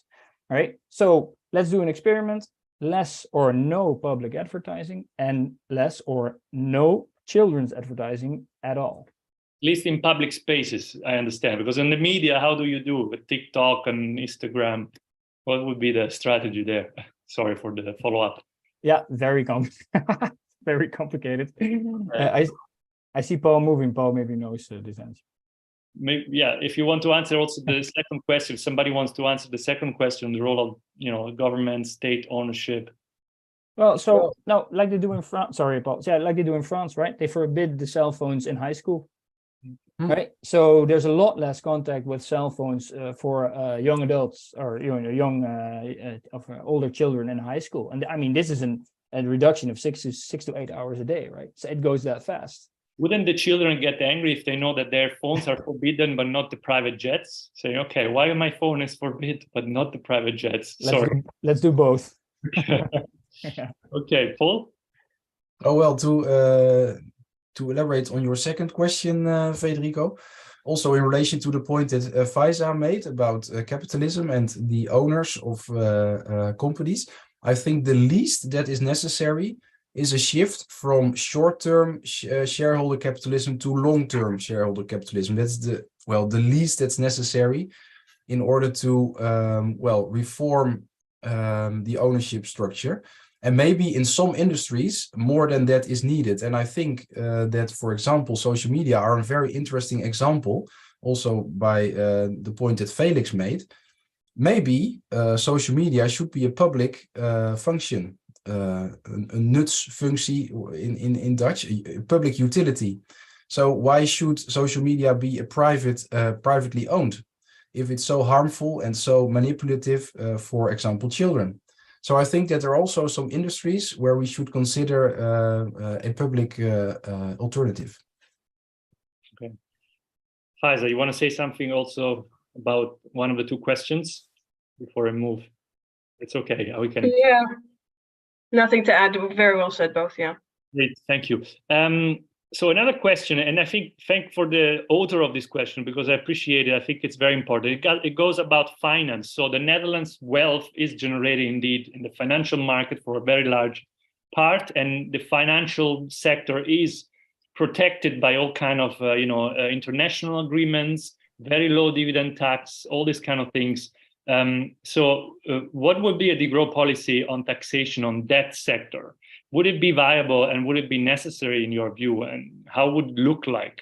right? So let's do an experiment, less or no public advertising and less or no children's advertising at all. At least in public spaces, I understand. Because in the media, how do you do with TikTok and Instagram? What would be the strategy there? Sorry for the follow-up. Yeah, very very complicated. I see Paul moving. Paul maybe knows this answer. Maybe, yeah, if you want to answer also the second question, if somebody wants to answer the second question, the role of government, state ownership. Well, so no, like they do in France. Sorry, Paul. Yeah, like they do in France, right? They forbid the cell phones in high school. Right, so there's a lot less contact with cell phones for young adults or older children in high school, and I mean this is a reduction of 6 to 8 hours a day, right? So it goes that fast. Wouldn't the children get angry if they know that their phones are forbidden but not the private jets? Say, okay, why my phone is forbidden but not the private jets? Let's do both. Yeah. Okay, Paul. Oh well, to elaborate on your second question, Federico, also in relation to the point that Faiza made about capitalism and the owners of companies, I think the least that is necessary is a shift from short-term shareholder capitalism to long-term shareholder capitalism. That's the least that's necessary in order to reform the ownership structure. And maybe in some industries, more than that is needed. And I think that, for example, social media are a very interesting example, also by the point that Felix made. Maybe social media should be a public function, een nutsfunctie in Dutch, a public utility. So why should social media be a privately owned if it's so harmful and so manipulative, for example, children? So I think that there are also some industries where we should consider a public alternative. Okay. Faiza, you want to say something also about one of the two questions before I move? It's okay. We can. Yeah, nothing to add. Very well said, both. Yeah. Great. Thank you. So another question, and I thank for the author of this question because I appreciate it. I think it's very important. It goes about finance. So the Netherlands' wealth is generated indeed in the financial market for a very large part, and the financial sector is protected by all kind of international agreements, very low dividend tax, all these kind of things. So what would be a degrowth policy on taxation on that sector? Would it be viable and would it be necessary in your view, and how would it look like?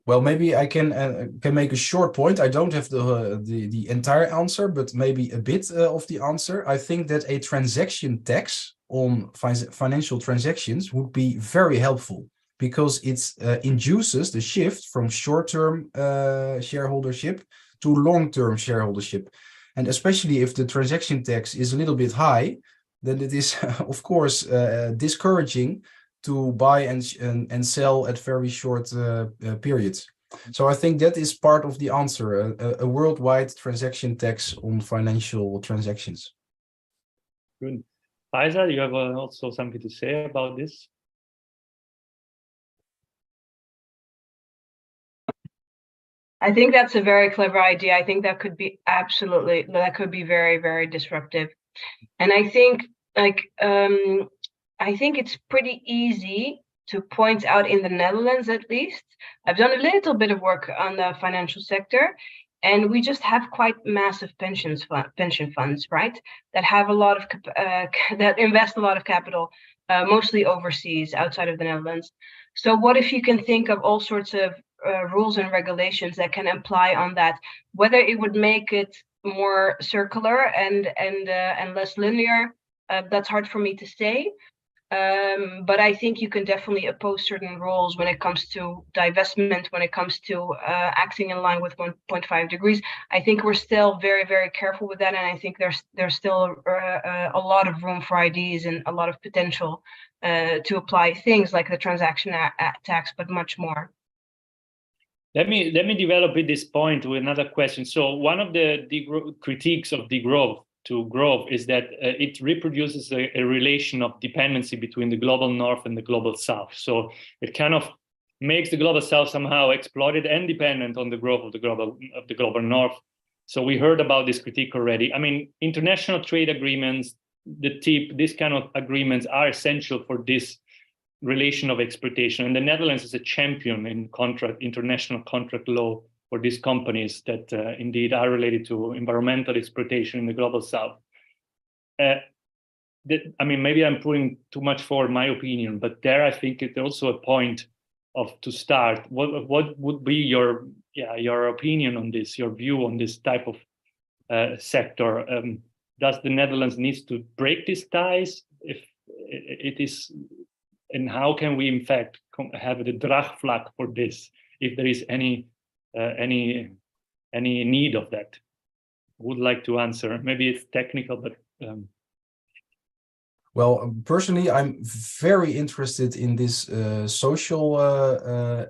Well, maybe I can make a short point. I don't have the entire answer, but maybe a bit of the answer. I think that a transaction tax on financial transactions would be very helpful, because it induces the shift from short-term shareholdership to long-term shareholdership. And especially if the transaction tax is a little bit high, then it is, of course, discouraging to buy and sell at very short periods. So I think that is part of the answer, a worldwide transaction tax on financial transactions. Good. Faiza, you have also something to say about this? I think that's a very clever idea. I think that could be very, very disruptive. And I think I think it's pretty easy to point out in the Netherlands, at least. I've done a little bit of work on the financial sector, and we just have quite massive pension funds, right? That have a lot of that invest a lot of capital, mostly overseas, outside of the Netherlands. So what if you can think of all sorts of rules and regulations that can apply on that, whether it would make it more circular and less linear? That's hard for me to say. But I think you can definitely oppose certain rules when it comes to divestment, when it comes to acting in line with 1.5 degrees. I think we're still very, very careful with that, and I think there's still a lot of room for ideas and a lot of potential to apply things like the transaction tax, but much more. Let me develop at this point with another question. So one of the critiques of degrowth to growth is that it reproduces a relation of dependency between the global north and the global south. So it kind of makes the global south somehow exploited and dependent on the growth of the global north. So we heard about this critique already. I mean, international trade agreements, these kind of agreements are essential for this relation of exploitation. And the Netherlands is a champion in international contract law for these companies that indeed are related to environmental exploitation in the global south. I mean, maybe I'm putting too much for my opinion, but there I think it's also a point to start. What would be your opinion on this, your view on this type of sector? Does the Netherlands needs to break these ties? If it is, and how can we in fact have the draagvlak for this, if there is any need of that? Would like to answer. Maybe it's technical, but well, personally, I'm very interested in this social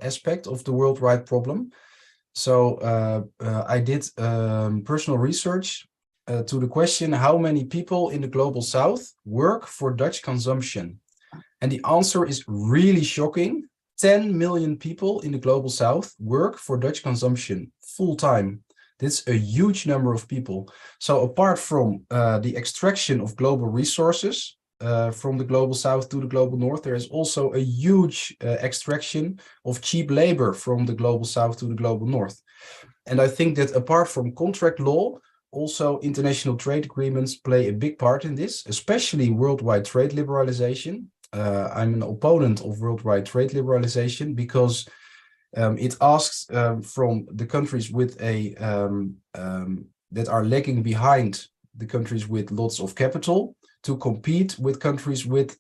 aspect of the worldwide problem. So I did personal research to the question, how many people in the global south work for Dutch consumption? And the answer is really shocking. 10 million people in the global south work for Dutch consumption full-time. That's a huge number of people. So apart from the extraction of global resources from the global south to the global north, there is also a huge extraction of cheap labor from the global south to the global north. And I think that apart from contract law, also international trade agreements play a big part in this, especially worldwide trade liberalization. I'm an opponent of worldwide trade liberalization because it asks from the countries with that are lagging behind the countries with lots of capital to compete with countries with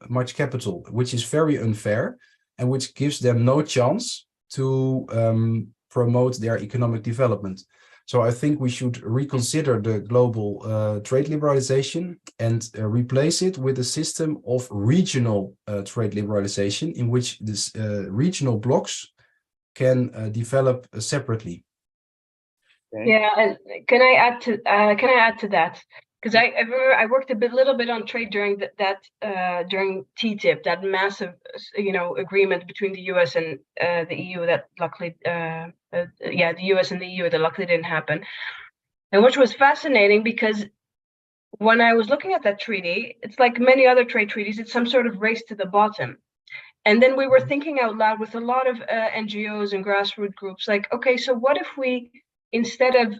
much capital, which is very unfair and which gives them no chance to promote their economic development. So I think we should reconsider the global trade liberalization and replace it with a system of regional trade liberalization in which this regional blocks can develop separately. Okay. Yeah, and can I add to that? Because I worked a little bit on trade during during TTIP, that massive agreement between the US and the EU that luckily the US and the EU that luckily didn't happen, and which was fascinating because when I was looking at that treaty, it's like many other trade treaties, it's some sort of race to the bottom. And then we were thinking out loud with a lot of NGOs and grassroots groups, like, okay, so what if we, instead of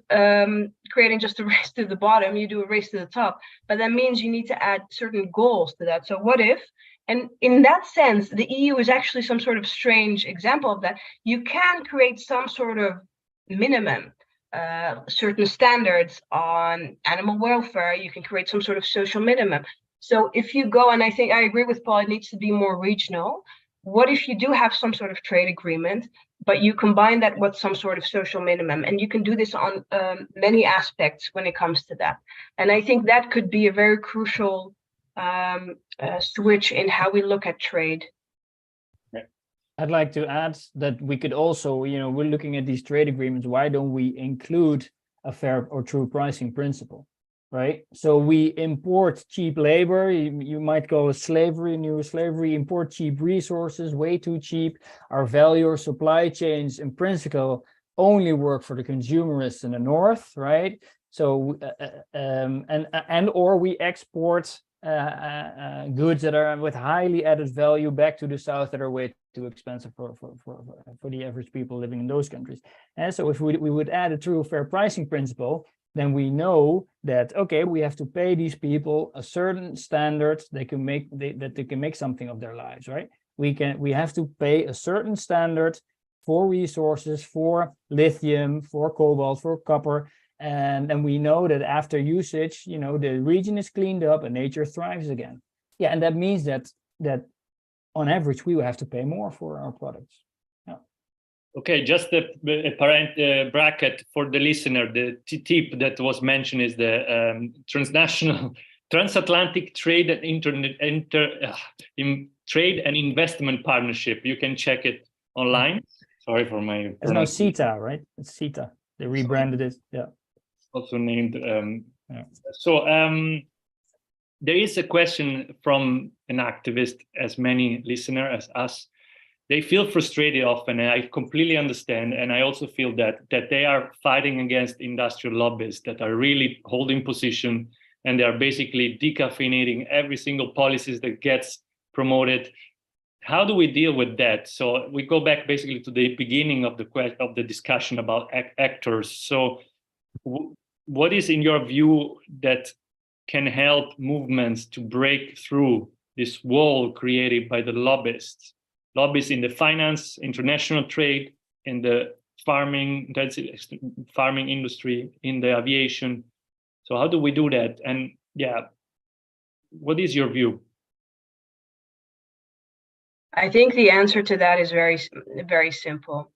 creating just a race to the bottom, you do a race to the top? But that means you need to add certain goals to that. So what if And in that sense, the EU is actually some sort of strange example of that. You can create some sort of minimum, certain standards on animal welfare. You can create some sort of social minimum. So if you go, and I think I agree with Paul, it needs to be more regional. What if you do have some sort of trade agreement, but you combine that with some sort of social minimum? And you can do this on many aspects when it comes to that. And I think that could be a very crucial switch in how we look at trade. I'd like to add that we could also, we're looking at these trade agreements. Why don't we include a fair or true pricing principle, right? So we import cheap labor. You might call it slavery, new slavery, import cheap resources, way too cheap. Our value or supply chains in principle only work for the consumerists in the north, right? So, or we export goods that are with highly added value back to the south that are way too expensive for the average people living in those countries. And so if we would add a true fair pricing principle, then we know that, okay, we have to pay these people a certain standard that they can make something of their lives, right? We have to pay a certain standard for resources, for lithium, for cobalt, for copper. And we know that after usage, the region is cleaned up and nature thrives again. Yeah, and that means that on average, we will have to pay more for our products. Yeah. Okay, just a bracket for the listener. The tip that was mentioned is the transatlantic trade and trade and investment partnership. You can check it online. Sorry for my. It's now CETA, right? It's CETA. They rebranded it. Yeah. Also named. So there is a question from an activist, as many listeners as us. They feel frustrated often, and I completely understand. And I also feel that they are fighting against industrial lobbyists that are really holding position, and they are basically decaffeinating every single policies that gets promoted. How do we deal with that? So we go back basically to the beginning of the discussion about actors. So what is, in your view, that can help movements to break through this wall created by the lobbyists in the finance, international trade, in the farming industry, in the aviation? So how do we do that? And what is your view? I think the answer to that is very, very simple.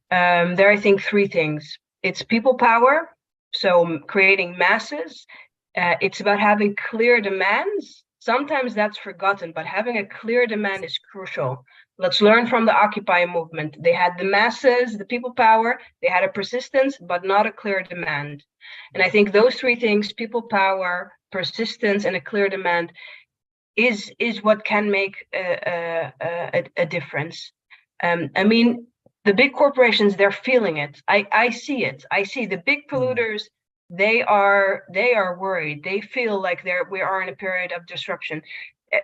There are, I think, three things. It's people power, so creating masses. It's about having clear demands. Sometimes that's forgotten, but having a clear demand is crucial. Let's learn from the Occupy movement. They had the masses, the people power, they had a persistence, but not a clear demand. And I think those three things, people power, persistence, and a clear demand, is what can make a difference. I mean, the big corporations, they're feeling it. I see it. I see the big polluters. They are worried. They feel like we are in a period of disruption.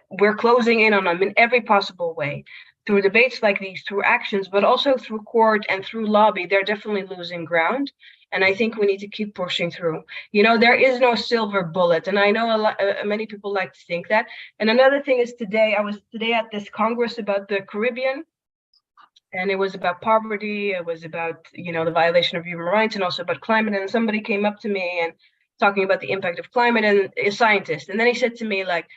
We're closing in on them in every possible way, through debates like these, through actions, but also through court and through lobby. They're definitely losing ground. And I think we need to keep pushing through. There is no silver bullet. And I know many people like to think that. And another thing is I was today at this Congress about the Caribbean. And it was about poverty. It was about, the violation of human rights, and also about climate. And somebody came up to me and talking about the impact of climate, and a scientist. And then he said to me, like,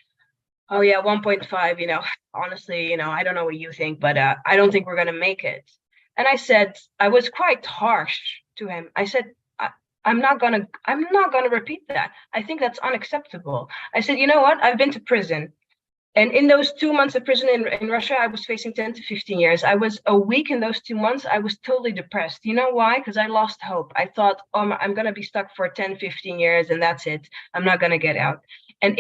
oh yeah, 1.5, honestly, I don't know what you think, but I don't think we're going to make it. And I said, I was quite harsh to him. I said, I'm not gonna repeat that. I think that's unacceptable. I said, you know what? I've been to prison. And in those 2 months of prison in Russia, I was facing 10 to 15 years. I was a week in those 2 months. I was totally depressed. You know why? Because I lost hope. I thought, I'm going to be stuck for 10, 15 years and that's it. I'm not going to get out. And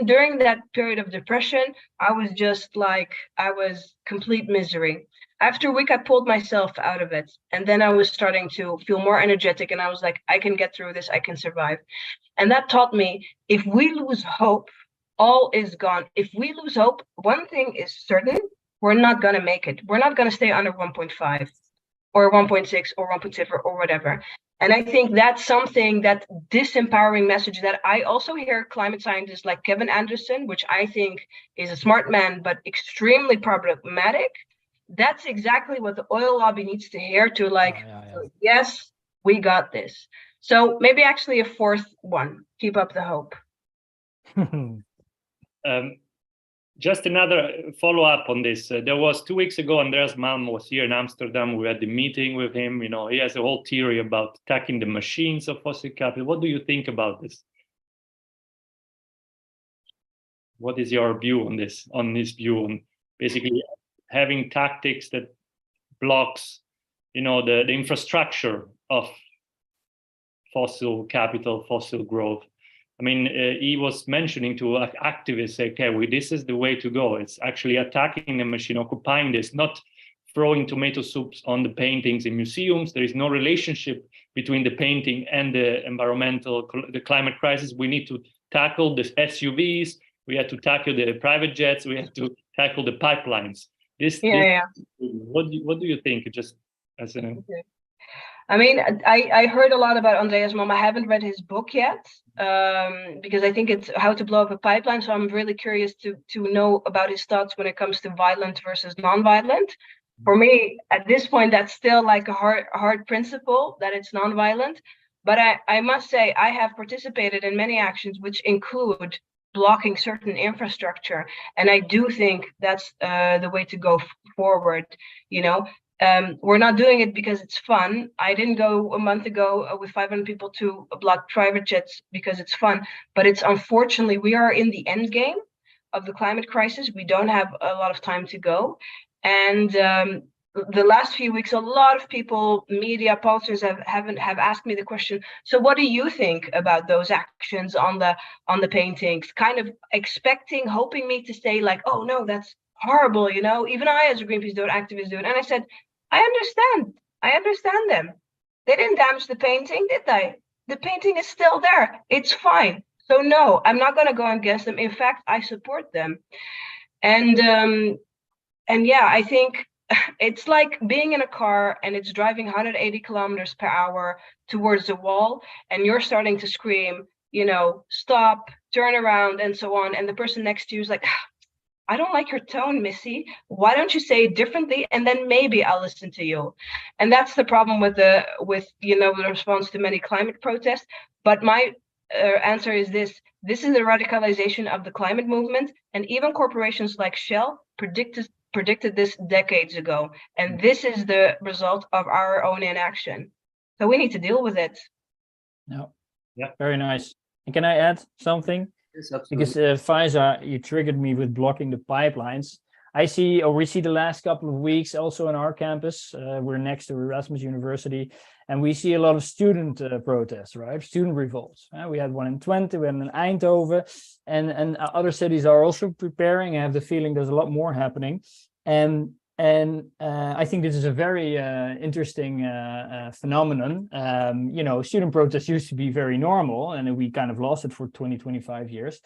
during that period of depression, I was complete misery. After a week, I pulled myself out of it. And then I was starting to feel more energetic. And I was like, I can get through this. I can survive. And that taught me, if we lose hope, all is gone. If we lose hope, one thing is certain, we're not going to make it. We're not going to stay under 1.5 or 1.6 or 1.7 or whatever. And I think that's something, that disempowering message that I also hear climate scientists like Kevin Anderson, which I think is a smart man, but extremely problematic. That's exactly what the oil lobby needs to hear to, like, yes, we got this. So maybe actually a fourth one, keep up the hope. Just another follow-up on this. There was 2 weeks ago, Andreas Malm was here in Amsterdam. We had the meeting with him. You know, he has a whole theory about attacking the machines of fossil capital. What do you think about this? What is your view on this? On this view on basically having tactics that blocks, you know, the infrastructure of fossil capital, fossil growth. I mean, he was mentioning to activists, okay, this is the way to go. It's actually attacking the machine, occupying this, not throwing tomato soups on the paintings in museums. There is no relationship between the painting and the the climate crisis. We need to tackle the SUVs. We have to tackle the private jets. We have to tackle the pipelines. What do you think? Just as an... Okay. I mean, I heard a lot about Andreas Malm. I haven't read his book yet, because I think it's How to Blow Up a Pipeline. So I'm really curious to know about his thoughts when it comes to violent versus non-violent. For me, at this point, that's still like a hard principle that it's non-violent. But I must say, I have participated in many actions which include blocking certain infrastructure. And I do think that's the way to go forward, you know. We're not doing it because it's fun. I didn't go a month ago with 500 people to block private jets because it's fun. But it's unfortunately, we are in the end game of the climate crisis. We don't have a lot of time to go. And the last few weeks, a lot of people, media, pollsters have asked me the question, so what do you think about those actions on the paintings? Kind of expecting, hoping me to say like, oh no, that's horrible, you know, even I as a Greenpeace activist do it. And I said, I understand them. They didn't damage the painting, did they? The painting is still there. It's fine. So no, I'm not going to go against them. In fact, I support them. And yeah, I think it's like being in a car and it's driving 180 kilometers per hour towards the wall, and you're starting to scream, you know, stop, turn around, and so on. And the person next to you is like, I don't like your tone, Missy. Why don't you say it differently? And then maybe I'll listen to you. And that's the problem with the response to many climate protests. But my answer is this. This is the radicalization of the climate movement. And even corporations like Shell predicted this decades ago. And this is the result of our own inaction. So we need to deal with it. No. Yeah. Very nice. And can I add something? Yes, absolutely. Because Faiza, you triggered me with blocking the pipelines. We see the last couple of weeks also on our campus. We're next to Erasmus University, and we see a lot of student protests, right? Student revolts. We had one in Twente, we had one in Eindhoven, and other cities are also preparing. I have the feeling there's a lot more happening. And I think this is a very interesting phenomenon. You know, student protests used to be very normal, and we kind of lost it for 20-25 years.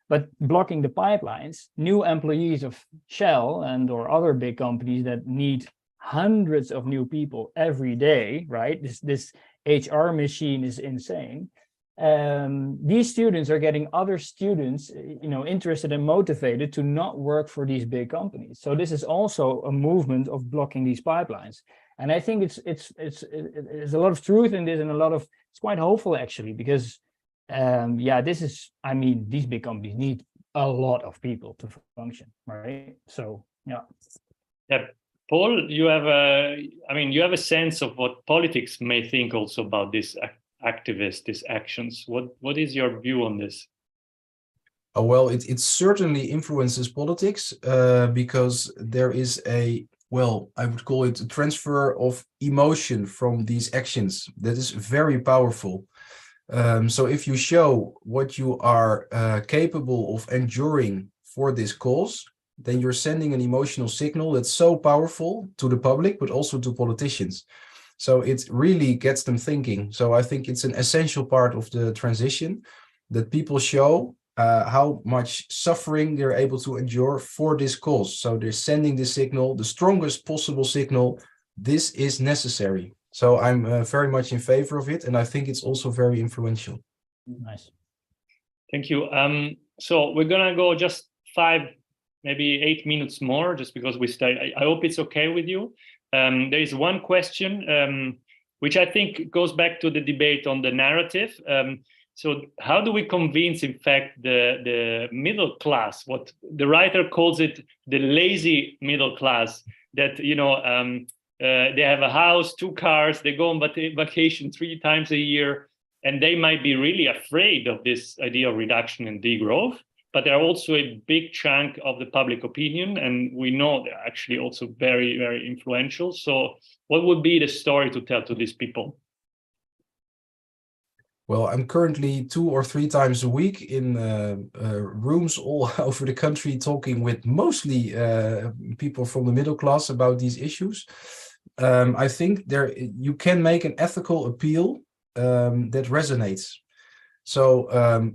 But blocking the pipelines, new employees of Shell or other big companies that need hundreds of new people every day, right? This HR machine is insane. These students are getting other students, you know, interested and motivated to not work for these big companies. So this is also a movement of blocking these pipelines. And I think it's a lot of truth in this, and it's quite hopeful actually, because these big companies need a lot of people to function, right? So yeah. Yeah, Paul, you have a sense of what politics may think also about this activists, these actions. What is your view on this? Oh, well, it certainly influences politics because there is I would call it a transfer of emotion from these actions that is very powerful. So if you show what you are capable of enduring for this cause, then you're sending an emotional signal that's so powerful to the public, but also to politicians. So it really gets them thinking. So I think it's an essential part of the transition that people show how much suffering they're able to endure for this cause. So they're sending this signal, the strongest possible signal, this is necessary. So I'm very much in favor of it, and I think it's also very influential. Nice. Thank you. So we're gonna go just 5, maybe 8 minutes more, just because we stay. I hope it's okay with you. There is one question which I think goes back to the debate on the narrative. So how do we convince, in fact, the middle class, what the writer calls it, the lazy middle class, that, you know, they have a house, 2 cars, they go on vacation 3 times a year, and they might be really afraid of this idea of reduction and degrowth, but they're also a big chunk of the public opinion, and we know they're actually also very, very influential. So what would be the story to tell to these people? Well, I'm currently 2 or 3 times a week in rooms all over the country, talking with mostly people from the middle class about these issues. I think you can make an ethical appeal that resonates. So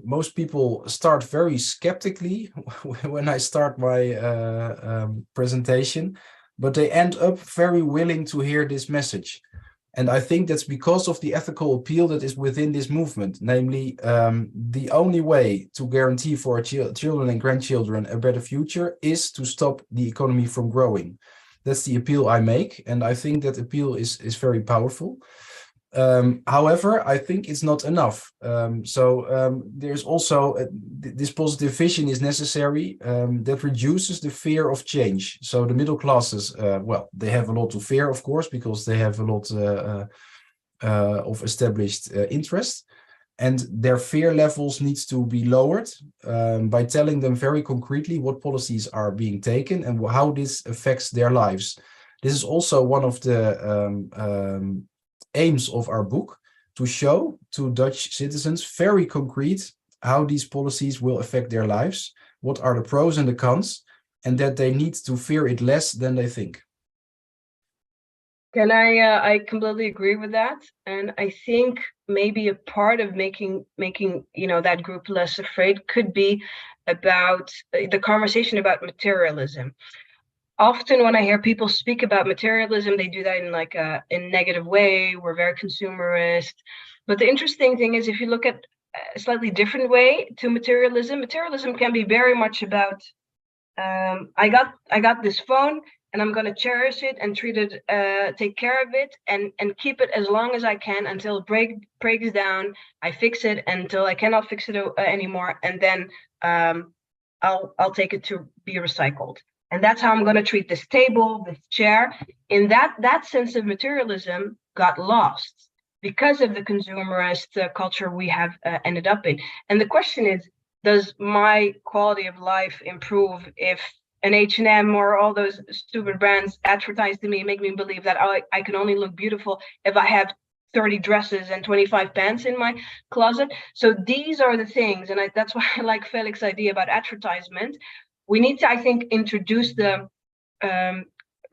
most people start very skeptically when I start my presentation, but they end up very willing to hear this message. And I think that's because of the ethical appeal that is within this movement. Namely, the only way to guarantee for our children and grandchildren a better future is to stop the economy from growing. That's the appeal I make. And I think that appeal is very powerful. However, I think it's not enough. There's also this positive vision is necessary that reduces the fear of change. So the middle classes, well, they have a lot to fear, of course, because they have a lot of established interest, and their fear levels needs to be lowered by telling them very concretely what policies are being taken and how this affects their lives. This is also one of the aims of our book, to show to Dutch citizens very concrete how these policies will affect their lives, what are the pros and the cons, and that they need to fear it less than they think. Can I completely agree with that, and I think maybe a part of making that group less afraid could be about the conversation about materialism. Often when I hear people speak about materialism, they do that in like a negative way. We're very consumerist. But the interesting thing is, if you look at a slightly different way to materialism, materialism can be very much about, I got this phone and I'm going to cherish it and treat it, take care of it and keep it as long as I can until it breaks down. I fix it until I cannot fix it anymore. And then I'll take it to be recycled. And that's how I'm going to treat this table, this chair. In that sense of materialism got lost because of the consumerist culture we have ended up in. And the question is, does my quality of life improve if an H&M or all those stupid brands advertise to me, make me believe that I can only look beautiful if I have 30 dresses and 25 pants in my closet? So these are the things, and that's why I like Felix's idea about advertisement. We need to, I think, introduce the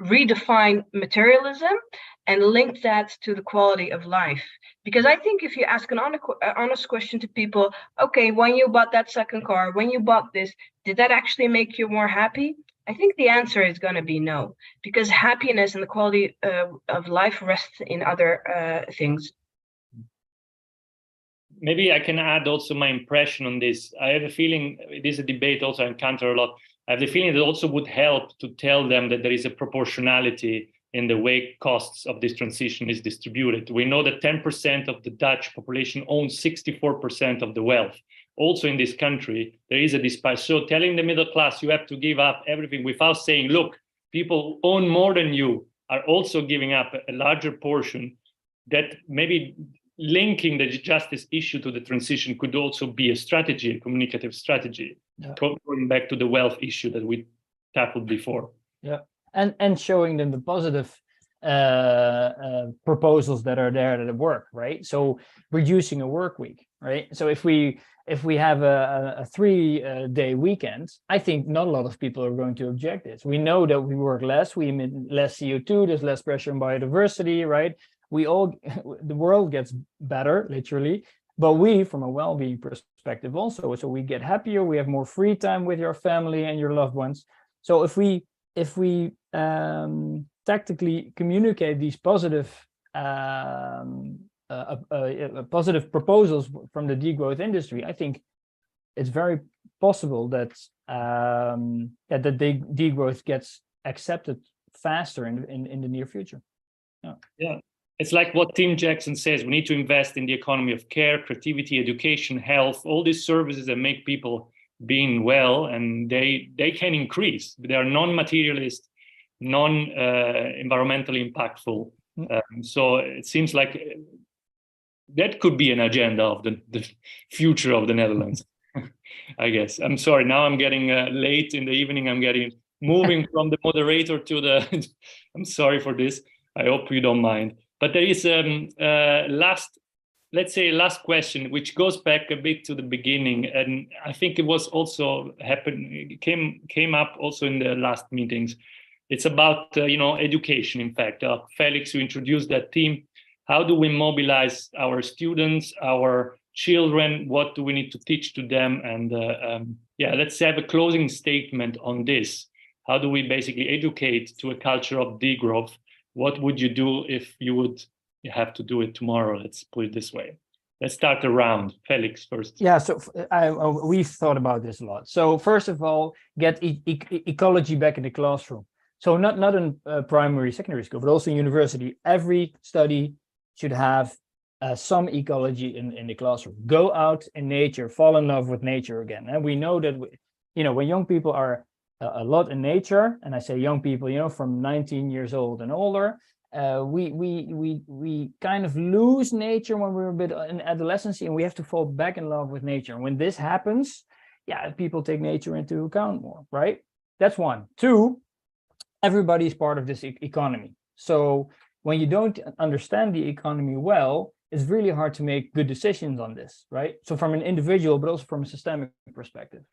redefine materialism and link that to the quality of life. Because I think if you ask an honest question to people, okay, when you bought that second car, when you bought this, did that actually make you more happy? I think the answer is going to be no, because happiness and the quality of life rests in other things. Maybe I can add also my impression on this. I have a feeling, this is a debate also I encounter a lot. I have the feeling that it also would help to tell them that there is a proportionality in the way costs of this transition is distributed. We know that 10% of the Dutch population owns 64% of the wealth. Also in this country, there is a disparity. So telling the middle class you have to give up everything without saying, look, people who own more than you are also giving up a larger portion, that maybe linking the justice issue to the transition could also be a strategy, a communicative strategy, going back to the wealth issue that we tackled before. Yeah, and showing them the positive proposals that are there that work, right? So reducing a work week, right? So if we have a 3-day weekend, I think not a lot of people are going to object this. We know that we work less, we emit less CO2, there's less pressure on biodiversity, right? The world gets better, literally, but we, from a well-being perspective also, so we get happier, we have more free time with your family and your loved ones. So if we tactically communicate these positive positive proposals from the degrowth industry, I think it's very possible that that the degrowth gets accepted faster in the near future. Yeah, it's like what Tim Jackson says: we need to invest in the economy of care, creativity, education, health, all these services that make people being well, and they can increase. They are non-materialist, non-environmentally impactful. So it seems like that could be an agenda of the future of the Netherlands. I guess. I'm sorry. Now I'm getting late in the evening. I'm getting moving from the moderator to the. I'm sorry for this. I hope you don't mind. But there is last question, which goes back a bit to the beginning, and I think it was also came up also in the last meetings. It's about education. In fact, Felix, you introduced that theme. How do we mobilize our students, our children? What do we need to teach to them? And let's have a closing statement on this. How do we basically educate to a culture of degrowth? What would you do if you have to do it tomorrow? Let's put it this way. Let's start around. Felix first. Yeah, so we've thought about this a lot. So first of all, get ecology back in the classroom. So not in primary, secondary school, but also in university. Every study should have some ecology in the classroom. Go out in nature, fall in love with nature again. And we know that when young people are a lot in nature, and I say young people, from 19 years old and older, we kind of lose nature when we're a bit in adolescence, and we have to fall back in love with nature. And when this happens, people take nature into account more, right? That's one. Two, everybody's part of this economy. So when you don't understand the economy well, it's really hard to make good decisions on this, right? So from an individual, but also from a systemic perspective,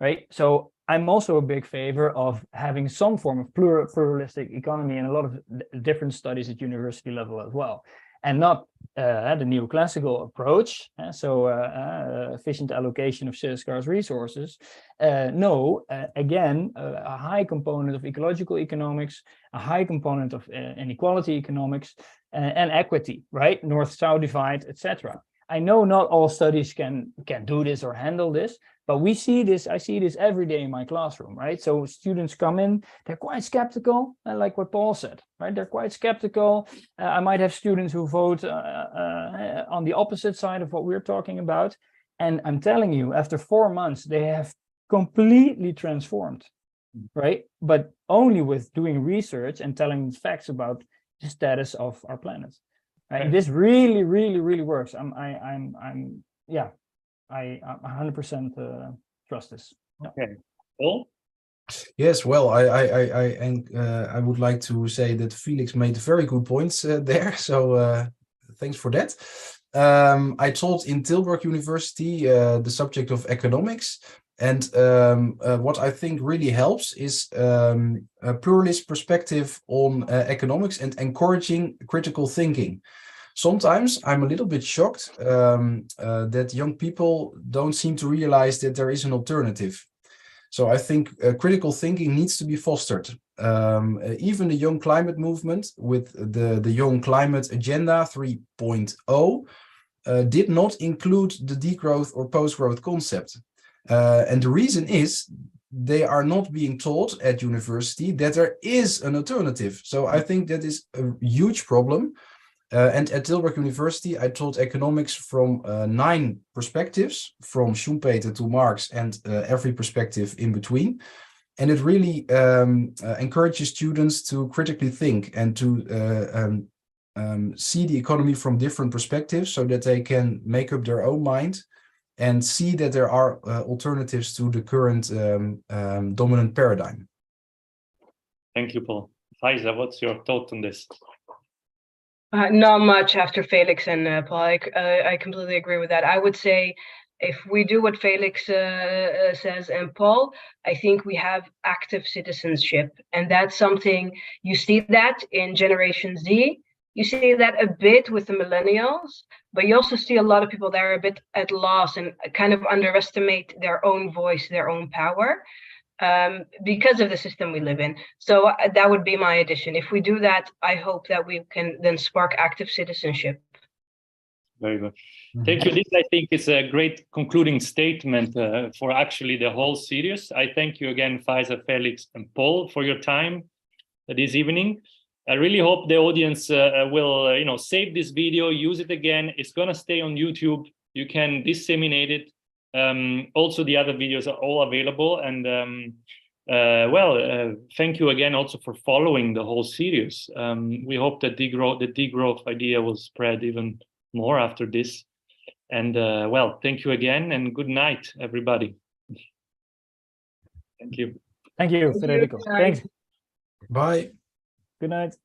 right? So I'm also a big favor of having some form of pluralistic economy and a lot of different studies at university level as well. And not the neoclassical approach, efficient allocation of scarce resources. Again, a high component of ecological economics, a high component of inequality economics, and equity, right? North-south divide, etc. I know not all studies can do this or handle this, but we see this. I see this every day in my classroom, right? So students come in, they're quite skeptical, like what Paul said, right? They're quite skeptical. I might have students who vote on the opposite side of what we're talking about. And I'm telling you, after 4 months, they have completely transformed, right? But only with doing research and telling facts about the status of our planet. Right? And this really, really, really works. I 100% trust this. Okay. Paul? Yes, well, I would like to say that Felix made very good points there. So thanks for that. I taught in Tilburg University the subject of economics. And what I think really helps is a pluralist perspective on economics and encouraging critical thinking. Sometimes I'm a little bit shocked that young people don't seem to realize that there is an alternative. So I think critical thinking needs to be fostered. Even the young climate movement with the Young Climate Agenda 3.0 did not include the degrowth or post-growth concept. And the reason is they are not being taught at university that there is an alternative. So I think that is a huge problem. And at Tilburg University, I taught economics from 9 perspectives, from Schumpeter to Marx and every perspective in between. And it really encourages students to critically think and to see the economy from different perspectives so that they can make up their own mind and see that there are alternatives to the current dominant paradigm. Thank you, Paul. Faiza, what's your thought on this? Not much after Felix and Paul. I completely agree with that. I would say if we do what Felix says and Paul, I think we have active citizenship. And that's something, you see that in Generation Z. You see that a bit with the millennials, but you also see a lot of people that are a bit at loss and kind of underestimate their own voice, their own power. because of the system we live in. So that would be my addition. If we do that, I hope that we can then spark active citizenship. Very good. Thank you. This, I think, is a great concluding statement for actually the whole series. I thank you again, Faiza, Felix, and Paul, for your time this evening. I really hope the audience will, save this video, use it again. It's going to stay on YouTube. You can disseminate it. Also, the other videos are all available. And thank you again also for following the whole series. We hope that the degrowth idea will spread even more after this. And thank you again, and good night, everybody. Thank you. Thank you, Federico. Thanks. Bye. Good night.